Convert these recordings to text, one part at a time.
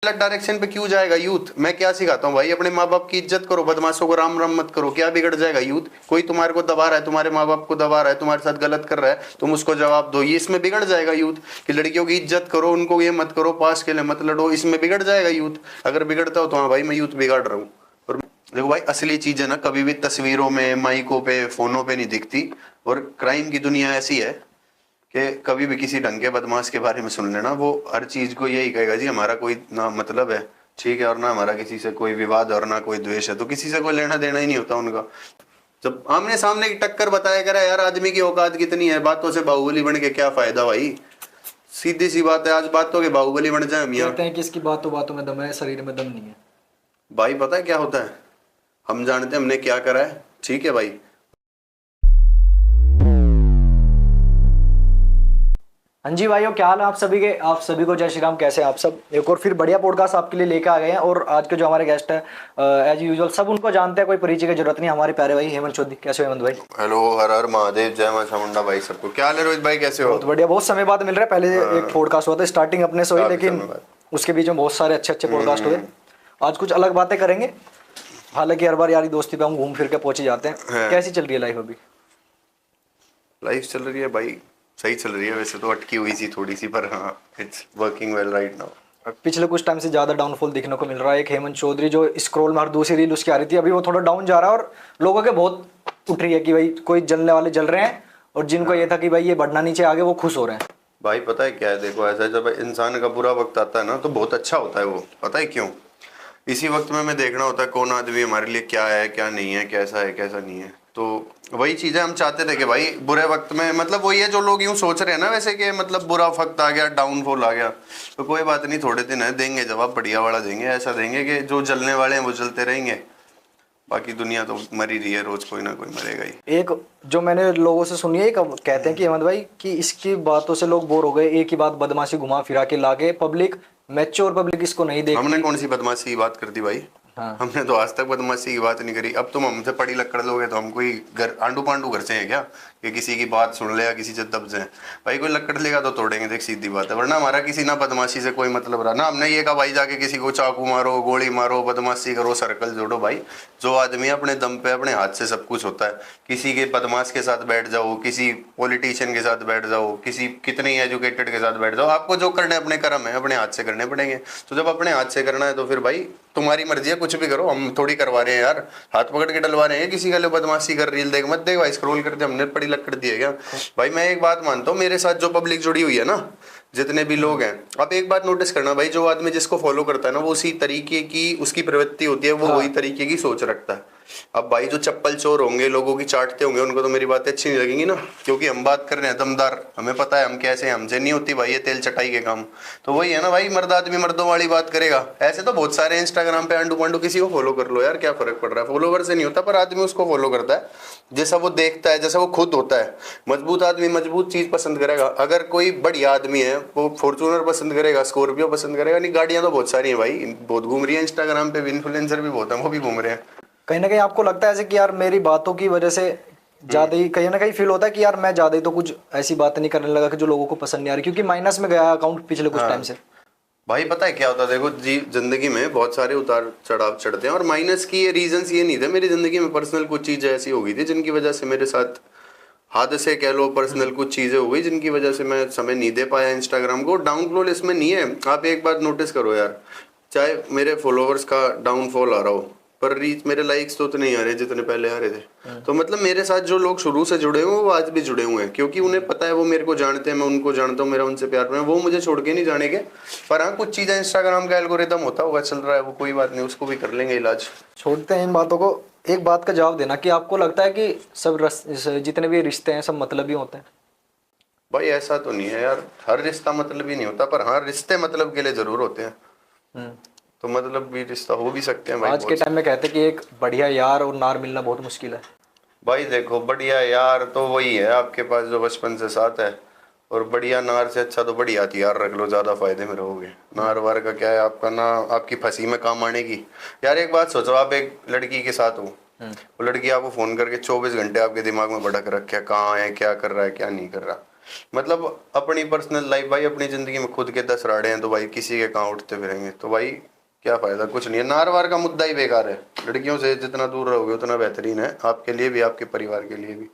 गलत डायरेक्शन पे क्यों जाएगा यूथ? मैं क्या सिखाता हूँ भाई, अपने माँ बाप की इज्जत करो, बदमाशों को राम राम मत करो। क्या बिगड़ जाएगा यूथ? कोई तुम्हारे को दबा रहा है, तुम्हारे माँ बाप को दबा रहा है, तुम्हारे साथ गलत कर रहा है, तुम उसको जवाब दो, ये इसमें बिगड़ जाएगा यूथ। कि लड़कियों की इज्जत करो, उनको ये मत करो, पास के लिए मत लड़ो, इसमें बिगड़ जाएगा यूथ। अगर बिगड़ता हो तो हाँ भाई मैं यूथ बिगाड़ रहा हूँ। और देखो भाई, असली चीजें ना कभी भी तस्वीरों में, माइकों पे, फोनों पे नहीं दिखती। और क्राइम की दुनिया ऐसी है कि कभी भी किसी ढंग के बदमाश के बारे में सुन लेना, वो हर चीज को यही कहेगा जी हमारा कोई ना मतलब है, ठीक है, और ना हमारा किसी से कोई विवाद और ना कोई द्वेष है, तो किसी से कोई लेना देना ही नहीं होता उनका। जब आमने सामने की टक्कर बताया करा यार, आदमी की औकात कितनी है, बातों से बाहुबली बन के क्या फायदा भाई? सीधी सी बात है, आज बातों के बाहुबली बन जाए मियाँ। कहते हैं कि इसकी बातों बातों में दम है, शरीर में दम नहीं है। भाई पता है क्या होता है, हम जानते हैं हमने क्या करा है, ठीक है भाई। हाँ जी भाइयों, क्या हाल है आप सभी के? आप सभी को जय श्री राम। कैसे हैं आप सब? एक और फिर बढ़िया पॉडकास्ट आपके लिए लेकर आ गए हैं। और आज के जो हमारे गेस्ट है, एज यूजुअल सब उनको जानते हैं, कोई परिचय की जरूरत नहीं। हमारे प्यारे भाई हेमंत चौधरी। कैसे हो हेमंत भाई? हेलो, हर हर महादेव, जय मां चामुंडा भाई सबको। क्या हाल है रोहित भाई, कैसे हो? बहुत बढ़िया, बहुत समय बाद मिल रहा है। पहले एक पॉडकास्ट हुआ था स्टार्टिंग अपने से हुई, काफी लेकिन समय बाद। उसके बीच में बहुत सारे अच्छे अच्छे पॉडकास्ट हुए। आज कुछ अलग बातें करेंगे। हालांकि हर बार यारी दोस्ती पे हम घूम फिर के पहुंच ही जाते हैं। कैसी चल रही है लाइफ अभी? लाइफ चल रही है भाई, सही चल रही है। वैसे तो अटकी हुई सी थोड़ी सी, पर हाँ, it's working well right now. पिछले कुछ टाइम से ज्यादा डाउनफॉल देखने को मिल रहा है। एक हेमंत चौधरी जो स्क्रॉल में हर दूसरी रील उसकी आ रही थी, अभी वो थोड़ा डाउन जा रहा है। और लोगों के बहुत उठ रही है कि भाई कोई जलने वाले जल रहे हैं, और जिनको ये था कि भाई ये बढ़ना नीचे आगे, वो खुश हो रहे हैं। भाई पता है क्या है, देखो ऐसा जब इंसान का बुरा वक्त आता है ना तो बहुत अच्छा होता है वो। पता है क्यों? इसी वक्त में हमें देखना होता है कौन आदमी हमारे लिए क्या है क्या नहीं है, कैसा है कैसा नहीं है। तो वही चीजें हम चाहते थे कि भाई बुरे वक्त में, मतलब वही है जो लोग यूं सोच रहे हैं ना वैसे, कि मतलब बुरा वक्त आ गया, डाउनफॉल आ गया, तो कोई बात नहीं, थोड़े दिन है, देंगे जवाब, बढ़िया वाला देंगे। ऐसा देंगे कि जो जलने वाले हैं वो जलते रहेंगे, बाकी दुनिया तो मर ही रही है, रोज कोई ना कोई मरेगा ही। एक जो मैंने लोगों से सुनी है, एक कहते हैं कि हेमंत भाई कि इसकी बातों से लोग बोर हो गए। एक ही बात बदमाशी घुमा फिरा के लाके पब्लिक, मैच्योर पब्लिक इसको नहीं हमने देखती। कौन सी बदमाशी की बात कर दी भाई? हाँ। हमने तो आज तक बदमाशी की बात नहीं करी। अब तुम हमसे पड़ी लकड़ लोगे तो हम कोई घर आंडू पांडू घर से हैं क्या कि किसी की बात सुन ले या किसी से दब जाए? भाई कोई लकड़ लेगा तो तोड़ेंगे, देख सीधी बात है। वरना हमारा किसी ना बदमाशी से कोई मतलब रहा ना, हमने ये कहा भाई जाके किसी को चाकू मारो, गोली मारो, बदमाशी करो, सर्कल जोड़ो। भाई जो आदमी अपने दम पे, अपने हाथ से सब कुछ होता है। किसी के बदमाश के साथ बैठ जाओ, किसी पॉलिटिशियन के साथ बैठ जाओ, किसी कितने एजुकेटेड के साथ बैठ जाओ, आपको जो करने अपने कर्म है अपने हाथ से करने पड़ेंगे। तो जब अपने हाथ से करना है तो फिर भाई तुम्हारी मर्जी है, कुछ भी करो, हम थोड़ी करवा रहे हैं यार, हाथ पकड़ के डलवा रहे हैं किसी का। बदमाशी कर, रील देख मत देख भाई, स्क्रॉल करते हमने पड़ी लकड़ दी है क्या? भाई मैं एक बात मानता हूँ, मेरे साथ जो पब्लिक जुड़ी हुई है ना, जितने भी लोग हैं, आप एक बात नोटिस करना भाई, जो आदमी जिसको फॉलो करता है ना, वो उसी तरीके की उसकी प्रवृत्ति होती है, वो वही तरीके की सोच रखता है। अब भाई जो चप्पल चोर होंगे, लोगों की चाटते होंगे, उनको तो मेरी बातें अच्छी नहीं लगेंगी ना, क्योंकि हम बात कर रहे हैं दमदार, हमें पता है हम कैसे हैं, हमसे नहीं होती भाई ये तेल चटाई के काम। तो वही है ना भाई, मर्द आदमी मर्दों वाली बात करेगा। ऐसे तो बहुत सारे इंस्टाग्राम पे अंडू पांडू, किसी को फॉलो कर लो यार, क्या फर्क पड़ रहा है? फॉलोवर से नहीं होता, पर आदमी उसको फॉलो करता है जैसा वो देखता है, जैसा वो खुद होता है। मजबूत आदमी मजबूत चीज पसंद करेगा। अगर कोई बढ़िया आदमी है वो फॉर्च्यूनर पसंद करेगा, स्कॉर्पियो पसंद करेगा। नहीं, गाड़ियां तो बहुत सारी हैं भाई, बहुत घूम रही है इंस्टाग्राम पे भी, इन्फ्लुएंसर भी बहुत है, वो भी घूम रहे हैं। कहीं ना कहीं आपको लगता है ऐसे कि यार मेरी बातों की वजह से ज्यादा ही कहीं ना कहीं फील होता है कि यार मैं ज्यादा ही तो कुछ ऐसी बातें नहीं करने लगा कि जो लोगों को पसंद नहीं आ रही, क्योंकि माइनस में गया अकाउंट पिछले कुछ टाइम से। भाई पता है क्या होता है, देखो जी, जिंदगी में बहुत सारे उतार चढ़ाव चढ़ते हैं, और माइनस की ये रीजंस ये नहीं थे। मेरी जिंदगी में पर्सनल कुछ चीजें ऐसी हो गई थी जिनकी वजह से मेरे साथ हादसे कह लो, पर्सनल कुछ चीजें हो गई जिनकी वजह से मैं समय नहीं दे पाया इंस्टाग्राम को। डाउनफॉल इसमें नहीं है। आप एक बात नोटिस करो यार, चाहे मेरे फॉलोवर्स का डाउनफॉल आ रहा हो, पर रीच मेरे लाइक्स तो उतने ही आ रहे जितने पहले आ रहे थे। तो मतलब मेरे साथ जो लोग शुरू से जुड़े हुए हैं वो आज भी जुड़े हुए हैं, क्योंकि उन्हें पता है, वो मेरे को जानते हैं, मैं उनको जानता हूँ, मेरा उनसे प्यार है, वो मुझे छोड़ के नहीं जानेंगे। पर हाँ, कुछ चीजें इंस्टाग्राम का एल्गोरिदम होता होगा, चल रहा है वो, कोई बात नहीं, उसको भी कर लेंगे इलाज। छोड़ते हैं इन बातों को। एक बात का जवाब देना कि आपको लगता है कि सब जितने भी रिश्ते हैं सब मतलबी होते हैं? भाई ऐसा तो नहीं है यार, हर रिश्ता मतलब ही नहीं होता, पर हाँ रिश्ते मतलब के लिए जरूर होते हैं। तो मतलब भी रिश्ता हो भी सकते हैं भाई। आज के टाइम में कहते हैं कि एक बढ़िया यार और नार मिलना बहुत मुश्किल है। भाई देखो, बढ़िया यार तो वही है आपके पास जो बचपन से साथ है, और बढ़िया नार से अच्छा तो बढ़िया हथियार रख लो, ज्यादा फायदे में रहोगे। नार वार का क्या है, आपका ना आपकी फंसी में काम आने की। यार एक बात सोचो, आप एक लड़की के साथ हो, वो लड़की आपको फोन करके 24 घंटे आपके दिमाग में भटक रखे, कहाँ है, क्या कर रहा है, क्या नहीं कर रहा। मतलब अपनी पर्सनल लाइफ भाई, अपनी जिंदगी में खुद के 10 राड़े हैं तो भाई किसी के कहाँ उठते फिरेंगे, तो भाई क्या फायदा, कुछ नहीं है। नारवार का मुद्दा ही बेकार है। लड़कियों से जितना दूर रहोगे उतना बेहतरीन है, आपके लिए भी आपके परिवार के लिए भी।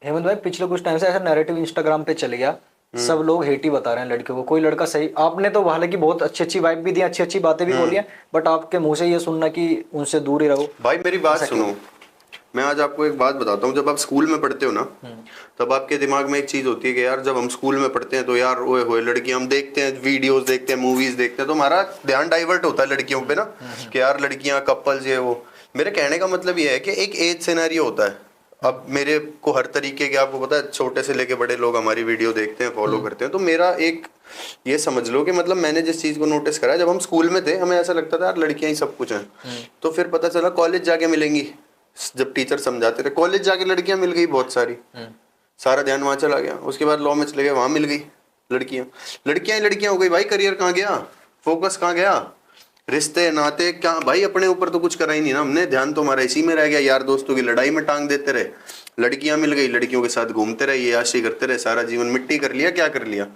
हेमंत भाई पिछले कुछ टाइम से ऐसा नैरेटिव इंस्टाग्राम पे चल गया, सब लोग हेट ही बता रहे हैं लड़कियों को, कोई लड़का सही, आपने तो हालांकि बहुत अच्छी अच्छी वाइब भी दी, अच्छी अच्छी बातें भी बोली हैं, बट आपके मुंह से ये सुनना कि उनसे दूर ही रहो। भाई मेरी बात ऐसा सुनो, मैं आज आपको एक बात बताता हूँ। जब आप स्कूल में पढ़ते हो ना, तब आपके दिमाग में एक चीज होती है कि यार जब हम स्कूल में पढ़ते हैं तो यार ओए होए लड़कियां, हम देखते हैं वीडियोस, देखते हैं मूवीज, देखते हैं तो हमारा ध्यान डाइवर्ट होता है लड़कियों पे ना, कि यार लड़कियां, कपल्स, ये वो। मेरे कहने का मतलब ये है कि एक एज सिनेरियो होता है। अब मेरे को हर तरीके के, आपको पता है, छोटे से लेके बड़े लोग हमारी वीडियो देखते हैं, फॉलो करते हैं। तो मेरा एक ये समझ लो कि मतलब मैंने जिस चीज को नोटिस करा, जब हम स्कूल में थे हमें ऐसा लगता था यार लड़कियां ही सब कुछ हैं। तो फिर पता चला कॉलेज जाके मिलेंगी, जब टीचर समझाते थे, कॉलेज जाके लड़कियां मिल गई बहुत सारी, सारा ध्यान वहां चला गया। उसके बाद लॉ में चले गए, वहां मिल गई लड़कियां, लड़कियां ही लड़कियां हो गई भाई। करियर कहाँ गया, फोकस कहाँ गया, रिश्ते नाते क्या भाई, अपने ऊपर तो कुछ करा ही नहीं ना हमने। ध्यान तो हमारा इसी में रह गया, यार दोस्तों की लड़ाई में टांग देते रहे। लड़कियां मिल गई, लड़कियों के साथ घूमते रहे, ये आशी करते रहे, सारा जीवन मिट्टी कर लिया। क्या कर लिया,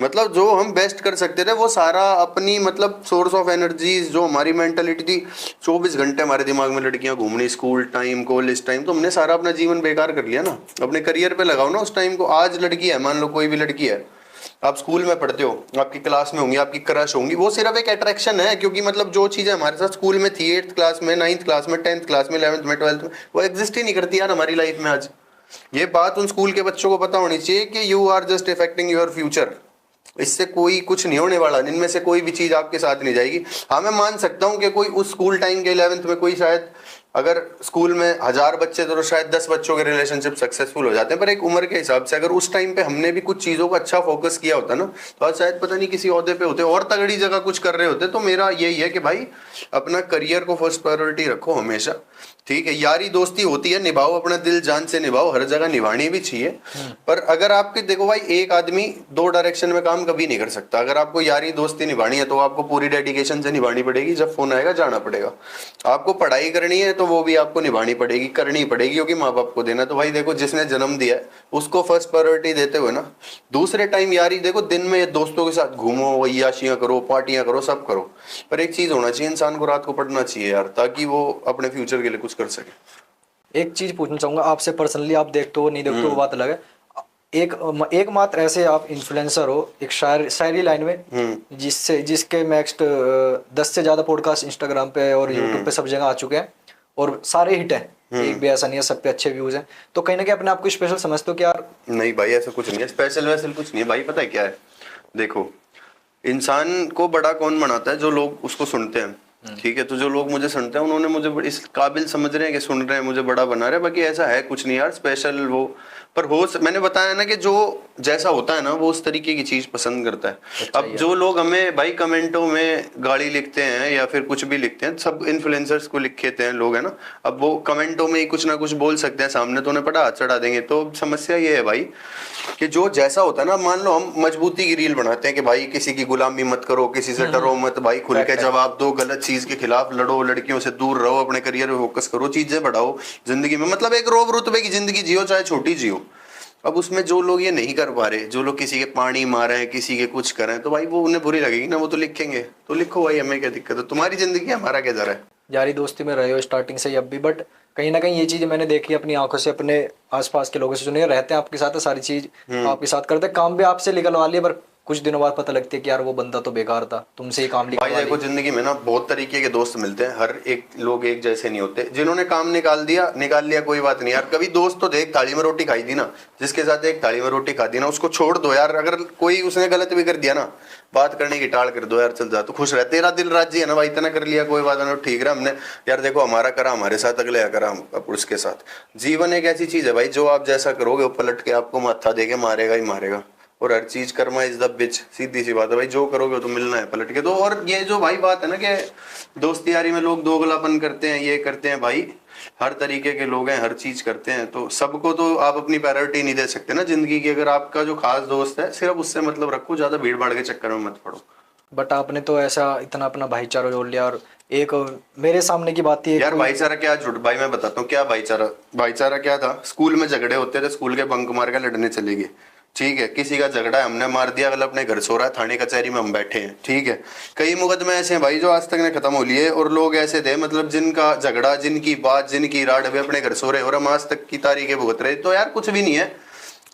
मतलब जो हम बेस्ट कर सकते थे वो सारा अपनी, मतलब सोर्स ऑफ एनर्जीज, जो हमारी मेंटालिटी थी, 24 घंटे हमारे दिमाग में लड़कियां घूमनी, स्कूल टाइम, कॉलेज टाइम, तो हमने सारा अपना जीवन बेकार कर लिया ना। अपने करियर पे लगाओ ना उस टाइम को। आज लड़की है, मान लो कोई भी लड़की है, आप स्कूल में पढ़ते हो, आपकी क्लास में होंगी, आपकी क्रश होंगी, वो सिर्फ एक अट्रैक्शन है। क्योंकि मतलब जो चीजें हमारे साथ स्कूल में थी, 8th क्लास में, 9th क्लास में, 10th क्लास में, 11th में, 12th में, वो एग्जिस्ट ही नहीं करती यार हमारी लाइफ में आज। ये बात उन स्कूल के बच्चों को पता होनी चाहिए कि you are just affecting your future. इससे कोई कुछ नहीं होने वाला, इनमें से कोई भी चीज आपके साथ नहीं जाएगी। हाँ मैं मान सकता हूँ कि कोई उस स्कूल टाइम के 11th में कोई शायद, अगर स्कूल में 1000 बच्चे तो शायद 10 बच्चों के रिलेशनशिप सक्सेसफुल हो जाते हैं, पर एक उम्र के हिसाब से अगर उस टाइम पे हमने भी कुछ चीजों को अच्छा फोकस किया होता ना, तो आज शायद पता नहीं किसी ओहदे पे होते और तगड़ी जगह कुछ कर रहे होते। तो मेरा यही है कि भाई अपना करियर को फर्स्ट प्रायोरिटी रखो हमेशा, ठीक है। यारी दोस्ती होती है, निभाओ, अपना दिल जान से निभाओ, हर जगह निभानी भी चाहिए। पर अगर आपके, देखो भाई, एक आदमी 2 डायरेक्शन में काम कभी नहीं कर सकता। अगर आपको यारी दोस्ती निभानी है तो आपको पूरी डेडिकेशन से निभानी पड़ेगी। जब फोन आएगा जाना पड़ेगा। आपको पढ़ाई करनी है तो वो भी आपको निभानी पड़ेगी, करनी पड़ेगी, क्योंकि माँ बाप को देना। तो भाई देखो, जिसने जन्म दिया है उसको फर्स्ट प्रायोरिटी देते हुए ना, दूसरे टाइम यारी देखो, दिन में दोस्तों के साथ घूमो, अय्याशियां करो, पार्टियां करो, सब करो, पर एक चीज होना चाहिए, इंसान को रात को पढ़ना चाहिए यार, ताकि वो अपने फ्यूचर के लिए कुछ कर सके। एक चीज पूछना चाहूंगा आपसे पर्सनली, आप देखते हो नहीं देखते हो वो बात अलग है। एक मात्र ऐसे आप इन्फ्लुएंसर हो एक शायरी लाइन में, जिसके नेक्स्ट 10 से ज्यादा पॉडकास्ट इंस्टाग्राम पे और यूट्यूब पे सब जगह आ चुके हैं और सारे हिट हैं, एक भी ऐसा नहीं है, सब पे अच्छे व्यूज हैं। तो कहीं ना कहीं अपने आप को स्पेशल समझते हो कि यार? नहीं भाई, ऐसा कुछ नहीं है, स्पेशल वैसल कुछ नहीं है भाई। पता है क्या है, देखो, इंसान को बड़ा कौन बनाता है? जो लोग उसको सुनते हैं, ठीक है। तो जो लोग मुझे सुनते हैं उन्होंने मुझे इस काबिल समझ रहे हैं कि सुन रहे हैं, मुझे बड़ा बना रहे हैं। बाकी ऐसा है कुछ नहीं यार स्पेशल वो। पर हो मैंने बताया ना कि जो जैसा होता है ना वो उस तरीके की चीज पसंद करता है। अब जो लोग हमें भाई कमेंटों में गाली लिखते हैं या फिर कुछ भी लिखते हैं, सब इन्फ्लुएंसर्स को लिखते हैं लोग, है ना। अब वो कमेंटों में ही कुछ ना कुछ बोल सकते हैं, सामने तो उन्हें पड़ा हाथ चढ़ा देंगे। तो समस्या ये है भाई कि जो जैसा होता है ना, मान लो हम मजबूती की रील बनाते हैं कि भाई किसी की गुलामी मत करो, किसी से डरो मत, भाई खुल के जवाब दो, गलत चीज के खिलाफ लड़ो, लड़कियों से दूर रहो, अपने करियर में फोकस करो, चीजें बढ़ाओ जिंदगी में, मतलब एक रोब रुतबे की जिंदगी जियो, चाहे छोटी जियो। अब उसमें जो लोग ये नहीं कर पा रहे, जो लोग किसी के पानी मारे हैं, किसी के कुछ करें, तो भाई वो उन्हें बुरी लगेगी ना, वो तो लिखेंगे। तो लिखो भाई, हमें क्या दिक्कत है, तुम्हारी जिंदगी है, हमारा क्या जरा है। यारी दोस्ती में रहे हो स्टार्टिंग से ही अब भी, बट कहीं ना कहीं ये चीजें मैंने देखी अपनी आंखों से, अपने आसपास के लोगों से सुने, रहते हैं आपके साथ, सारी चीज आपके साथ करते हैं, काम भी आपसे निकलवा लिया, पर कुछ दिनों बाद पता लगती है कि यार वो बंदा तो बेकार था, तुमसे ही काम भाई देखो, जिंदगी में ना बहुत तरीके के दोस्त मिलते हैं, हर एक लोग एक जैसे नहीं होते। जिन्होंने काम निकाल लिया कोई बात नहीं यार। कभी दोस्त तो देख, थाली में रोटी खाई थी ना, जिसके साथ एक थाली में रोटी खा दी ना, उसको छोड़ दो यार। अगर कोई उसने गलत भी कर दिया ना, बात करने की टाल कर दो यार, चल जा, तो खुश रह, तेरा दिल राजी है ना भाई, इतना कर लिया कोई बात नहीं, ठीक रहा हमने यार। देखो, हमारा करा हमारे साथ, अगले करा उसके साथ। जीवन एक ऐसी चीज है भाई, जो आप जैसा करोगे वो पलट के आपको माथा देके मारेगा ही मारेगा। और हर चीज कर्मा इज द बिच, सीधी सी बात है भाई, जो करोगे तो मिलना है पलट के। तो और ये जो भाई बात है ना कि दोस्ती यारी में लोग दोगलापन करते हैं, ये करते हैं, भाई हर तरीके के लोग हैं, हर चीज करते हैं। तो सबको तो आप अपनी प्रायोरिटी नहीं दे सकते ना जिंदगी की। अगर आपका जो खास दोस्त है, सिर्फ उससे मतलब रखो, ज्यादा भीड़ भाड़ के चक्कर में मत पड़ो। बट आपने तो ऐसा इतना अपना भाईचारा जोड़ लिया। और एक मेरे सामने की बात थी यार, भाईचारा क्या झूठ भाई, मैं बताता हूँ क्या भाईचारा। भाईचारा क्या था, स्कूल में झगड़े होते थे, स्कूल के बंक मार के लड़ने चले गए, ठीक है, किसी का झगड़ा है, हमने मार दिया, अगला अपने घर सो रहा है, थाने कचहरी में हम बैठे हैं, ठीक है। कई मुकदमे ऐसे हैं भाई जो आज तक ने खत्म हो लिए, और लोग ऐसे थे मतलब जिनका झगड़ा, जिनकी बात, जिनकी राड वे अपने घर सो रहे और हम आज तक की तारीखें भुगत रहे। तो यार कुछ भी नहीं है,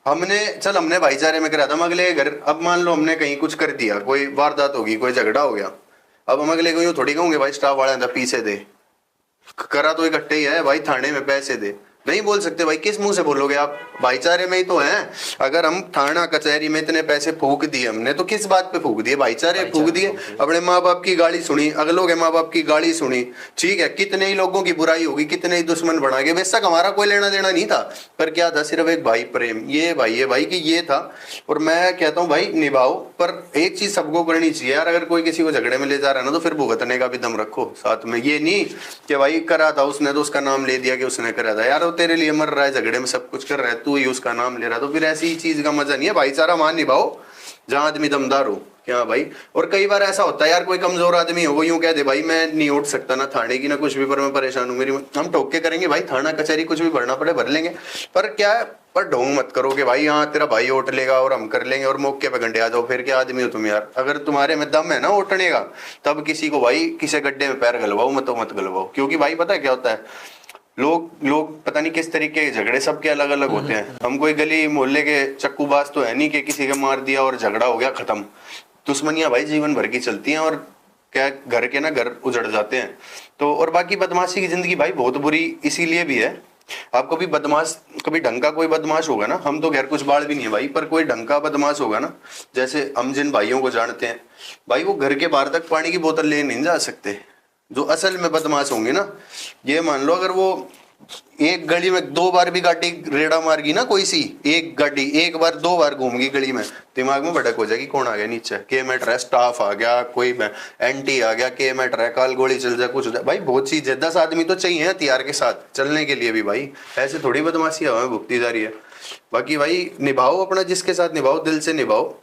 हमने भाईचारे में करा था, हम अगले घर, अब मान लो हमने कहीं कुछ कर दिया, कोई वारदात होगी, कोई झगड़ा हो गया, अब हम अगले को यूं थोड़ी कहूंगे भाई स्टाफ वाले पीछे दे, करा तो इकट्ठे ही है भाई, थाने में पैसे दे, नहीं बोल सकते भाई, किस मुंह से बोलोगे आप? भाईचारे में ही तो हैं। अगर हम थाना कचहरी में इतने पैसे फूक दिए हमने, तो किस बात पे फूक दिए? भाईचारे फूक दिए। अपने माँ बाप की गाली सुनी, अगलों के माँ बाप की गाली सुनी, ठीक है, कितने ही लोगों की बुराई होगी, कितने ही दुश्मन बना के, बेशक हमारा कोई लेना देना नहीं था, पर क्या था, सिर्फ एक भाई प्रेम, ये भाई कि ये था। और मैं कहता हूँ भाई निभाओ, पर एक चीज सबको करनी चाहिए यार, अगर कोई किसी को झगड़े में ले जा रहा है ना, तो फिर भुगतने का भी दम रखो साथ में। ये नहीं कि भाई करा था उसने तो उसका नाम ले दिया कि उसने करा था, यार वो तेरे लिए मर रहा है, झगड़े में सब कुछ कर रहा है, तू ही उसका नाम ले रहा है, तो फिर ऐसी चीज का मजा नहीं है। भाईचारा मान निभाओ जहां आदमी दमदार हो, क्या भाई। और कई बार ऐसा होता है यार, कोई कमजोर आदमी हो, वो यूं कह दे भाई मैं नहीं उठ सकता ना थाने की ना कुछ भी, पर मैं परेशान हूँ, मेरी, हम टोक के करेंगे भाई, थाना कचहरी कुछ भी भरना पड़े भर लेंगे, पर क्या है, पर ढोंग मत करो कि भाई हाँ तेरा भाई ओट लेगा और हम कर लेंगे और मौके पे घंटे आ जाओ, फिर क्या आदमी हो तुम यार। अगर तुम्हारे में दम है ना ओटने का, तब किसी को भाई किसी गड्ढे में पैर गलवाओ, मत गलवाओ, क्योंकि भाई पता है क्या होता है, लोग पता नहीं किस तरीके के झगड़े सबके अलग अलग होते हैं। हम कोई गली मोहल्ले के चक्कूबाज तो है नहीं कि किसी का मार दिया और झगड़ा हो गया खत्म। दुश्मनियां भाई जीवन भर की चलती हैं, और क्या घर के ना घर उजड़ जाते हैं। तो और बाकी बदमाशी की जिंदगी भाई बहुत बुरी इसीलिए भी है। आप कभी बदमाश, कभी ढंग का कोई बदमाश होगा ना, हम तो खैर कुछ बाल भी नहीं है भाई, पर कोई ढंग का बदमाश होगा ना, जैसे हम जिन भाइयों को जानते हैं भाई, वो घर के बाहर तक पानी की बोतल ले नहीं जा सकते। जो असल में बदमाश होंगे ना, ये मान लो अगर वो एक गली में 2 बार भी गाड़ी रेड़ा मार गई ना, कोई सी एक गाड़ी 1 बार 2 बार घूम गई गली में, दिमाग में भटक हो जाएगी, कौन आ गया नीचे, के मैटर है, स्टाफ आ गया, कोई एंटी आ गया, के मैटर है, काल गोली चल जाए, कुछ हो जाए भाई, बहुत चीज है। 10 आदमी तो चाहिए हथियार के साथ चलने के लिए भी भाई, ऐसे थोड़ी बदमाशी हमें भुगती जा रही है। बाकी भाई निभाओ अपना, जिसके साथ निभाओ दिल से निभाओ,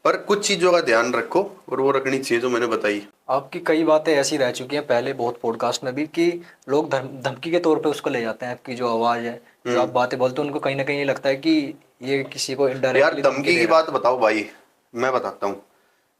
पर कुछ चीजों का ध्यान रखो, और वो रखनी चाहिए जो मैंने बताई। आपकी कई बातें ऐसी रह चुकी हैं पहले बहुत पॉडकास्ट में भी, कि लोग धमकी के तौर पे उसको ले जाते हैं, आपकी जो आवाज है, जो आप बातें बोलते हैं, उनको कहीं ना कहीं ये लगता है कि ये किसी को यार इनडायरेक्टली धमकी की बात बताओ भाई, मैं बताता हूँ।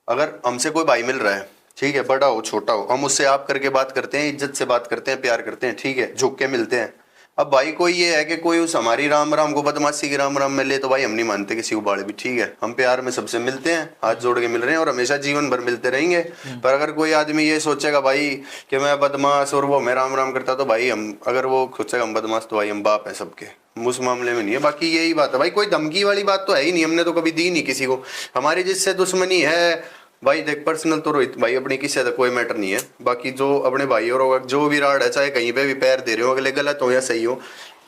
अगर हमसे कोई भाई मिल रहा है, ठीक है, बड़ा हो छोटा हो, हम उससे आप करके बात करते हैं, इज्जत से बात करते हैं, प्यार करते हैं, ठीक है, झुक के मिलते हैं। अब भाई कोई ये है कि कोई उस हमारी राम राम को बदमाशी की राम राम में ले, तो भाई हम नहीं मानते किसी को बाड़ भी, ठीक है, हम प्यार में सबसे मिलते हैं, हाथ जोड़ के मिल रहे हैं और हमेशा जीवन भर मिलते रहेंगे। पर अगर कोई आदमी ये सोचेगा भाई कि मैं बदमाश और वो मैं राम राम करता, तो भाई हम, अगर वो सोचेगा हम बदमाश, तो भाई हम बाप है सबके, उस मामले में नहीं है। बाकी यही बात है भाई, कोई धमकी वाली बात तो है ही नहीं, हमने तो कभी दी नहीं किसी को। हमारी जिससे दुश्मनी है भाई, देख पर्सनल तो रोहित भाई अपनी किसी से कोई मैटर नहीं है, बाकी जो अपने भाई और जो भी राड है, चाहे कहीं पे भी पैर दे रहे हो, अगले गलत हो या सही हो,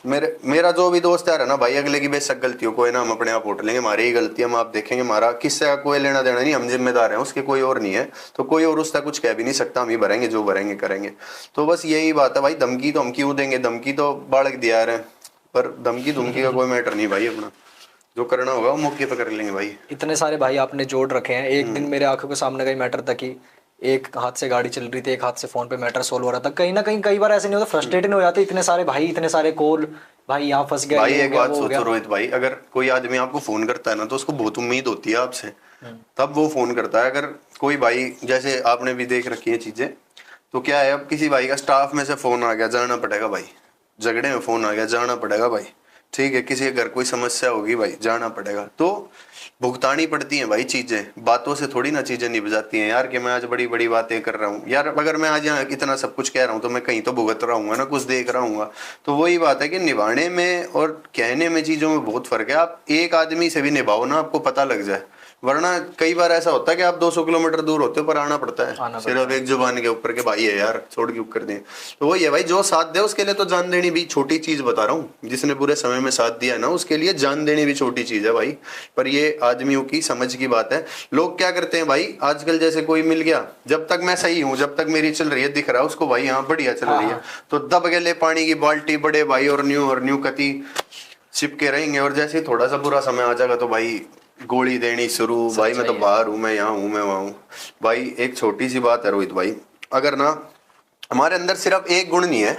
मेरा जो भी दोस्त है ना भाई, अगले की बेशक गलती हो, कोई ना हम अपने आप उठ लेंगे, हमारी ही गलती, हम आप देखेंगे, हमारा किससे का कोई लेना देना नहीं, हम जिम्मेदार हैं उसके, कोई और नहीं है, तो कोई और उसका कुछ कह भी नहीं सकता, हम ही भरेंगे, जो भरेंगे करेंगे। तो बस यही बात है भाई, धमकी तो हम क्यों देंगे, धमकी तो बाढ़ दिया रहे, पर धमकी का कोई मैटर नहीं भाई, अपना जो करना होगा वो मौके पे कर लेंगे भाई। इतने सारे भाई आपने जोड़ रखे हैं, एक दिन मेरे आंखों के सामने का ही मैटर था कि एक हाथ से गाड़ी चल रही थी, एक हाथ से फोन पे मैटर सोल्व हो रहा था, कहीं ना कहीं कई बार ऐसे नहीं होता, फ्रस्ट्रेटेड हो जाते, इतने सारे भाई, इतने सारे कॉल, भाई यहाँ फंस गया, भाई एक बात सोचो रोहित भाई, अगर कोई आदमी आपको फोन करता है ना, तो उसको बहुत उम्मीद होती है आपसे, तब वो फोन करता है। अगर कोई भाई, जैसे आपने भी देख रखी है चीजें, तो क्या है, अब किसी भाई का स्टाफ में से फोन आ गया, जाना पड़ेगा भाई, झगड़े में फोन आ गया, जाना पड़ेगा भाई, ठीक है, किसी के घर कोई समस्या होगी भाई, जाना पड़ेगा, तो भुगतानी पड़ती हैं भाई चीजें, बातों से थोड़ी ना चीजें निभ जाती हैं यार, कि मैं आज बड़ी बड़ी बातें कर रहा हूँ यार, अगर मैं आज यहाँ इतना सब कुछ कह रहा हूँ, तो मैं कहीं तो भुगत रहा हूँ ना, कुछ देख रहा हूँ। तो वही बात है कि निभाने में और कहने में चीजों में बहुत फर्क है। आप एक आदमी से भी निभाओ ना, आपको पता लग जाए, वरना कई बार ऐसा होता है कि आप 200 किलोमीटर दूर होते हो, पर आना पड़ता है सिर्फ एक जुबान के ऊपर के भाई है यार, छोड़ के कर दें। तो वही है भाई, जो साथ दे उसके लिए तो जान देनी भी छोटी चीज, बता रहा हूँ, जिसने बुरे समय में साथ दिया है ना, उसके लिए जान देनी भी छोटी चीज है भाई। पर ये आदमियों की समझ की बात है। लोग क्या करते हैं भाई आजकल, जैसे कोई मिल गया, जब तक मैं सही हूँ, जब तक मेरी चल रही है, दिख रहा है उसको भाई हाँ बढ़िया चल रही है, तो दब के ले पानी की बाल्टी बड़े भाई, और न्यू कति चिपके रहेंगे, और जैसे थोड़ा सा बुरा समय आ जाएगा तो भाई गोली देनी शुरू, भाई मैं तो बाहर हूँ, मैं यहाँ हूँ, मैं वहाँ हूँ। भाई एक छोटी सी बात है रोहित भाई, अगर ना हमारे अंदर सिर्फ एक गुण नहीं है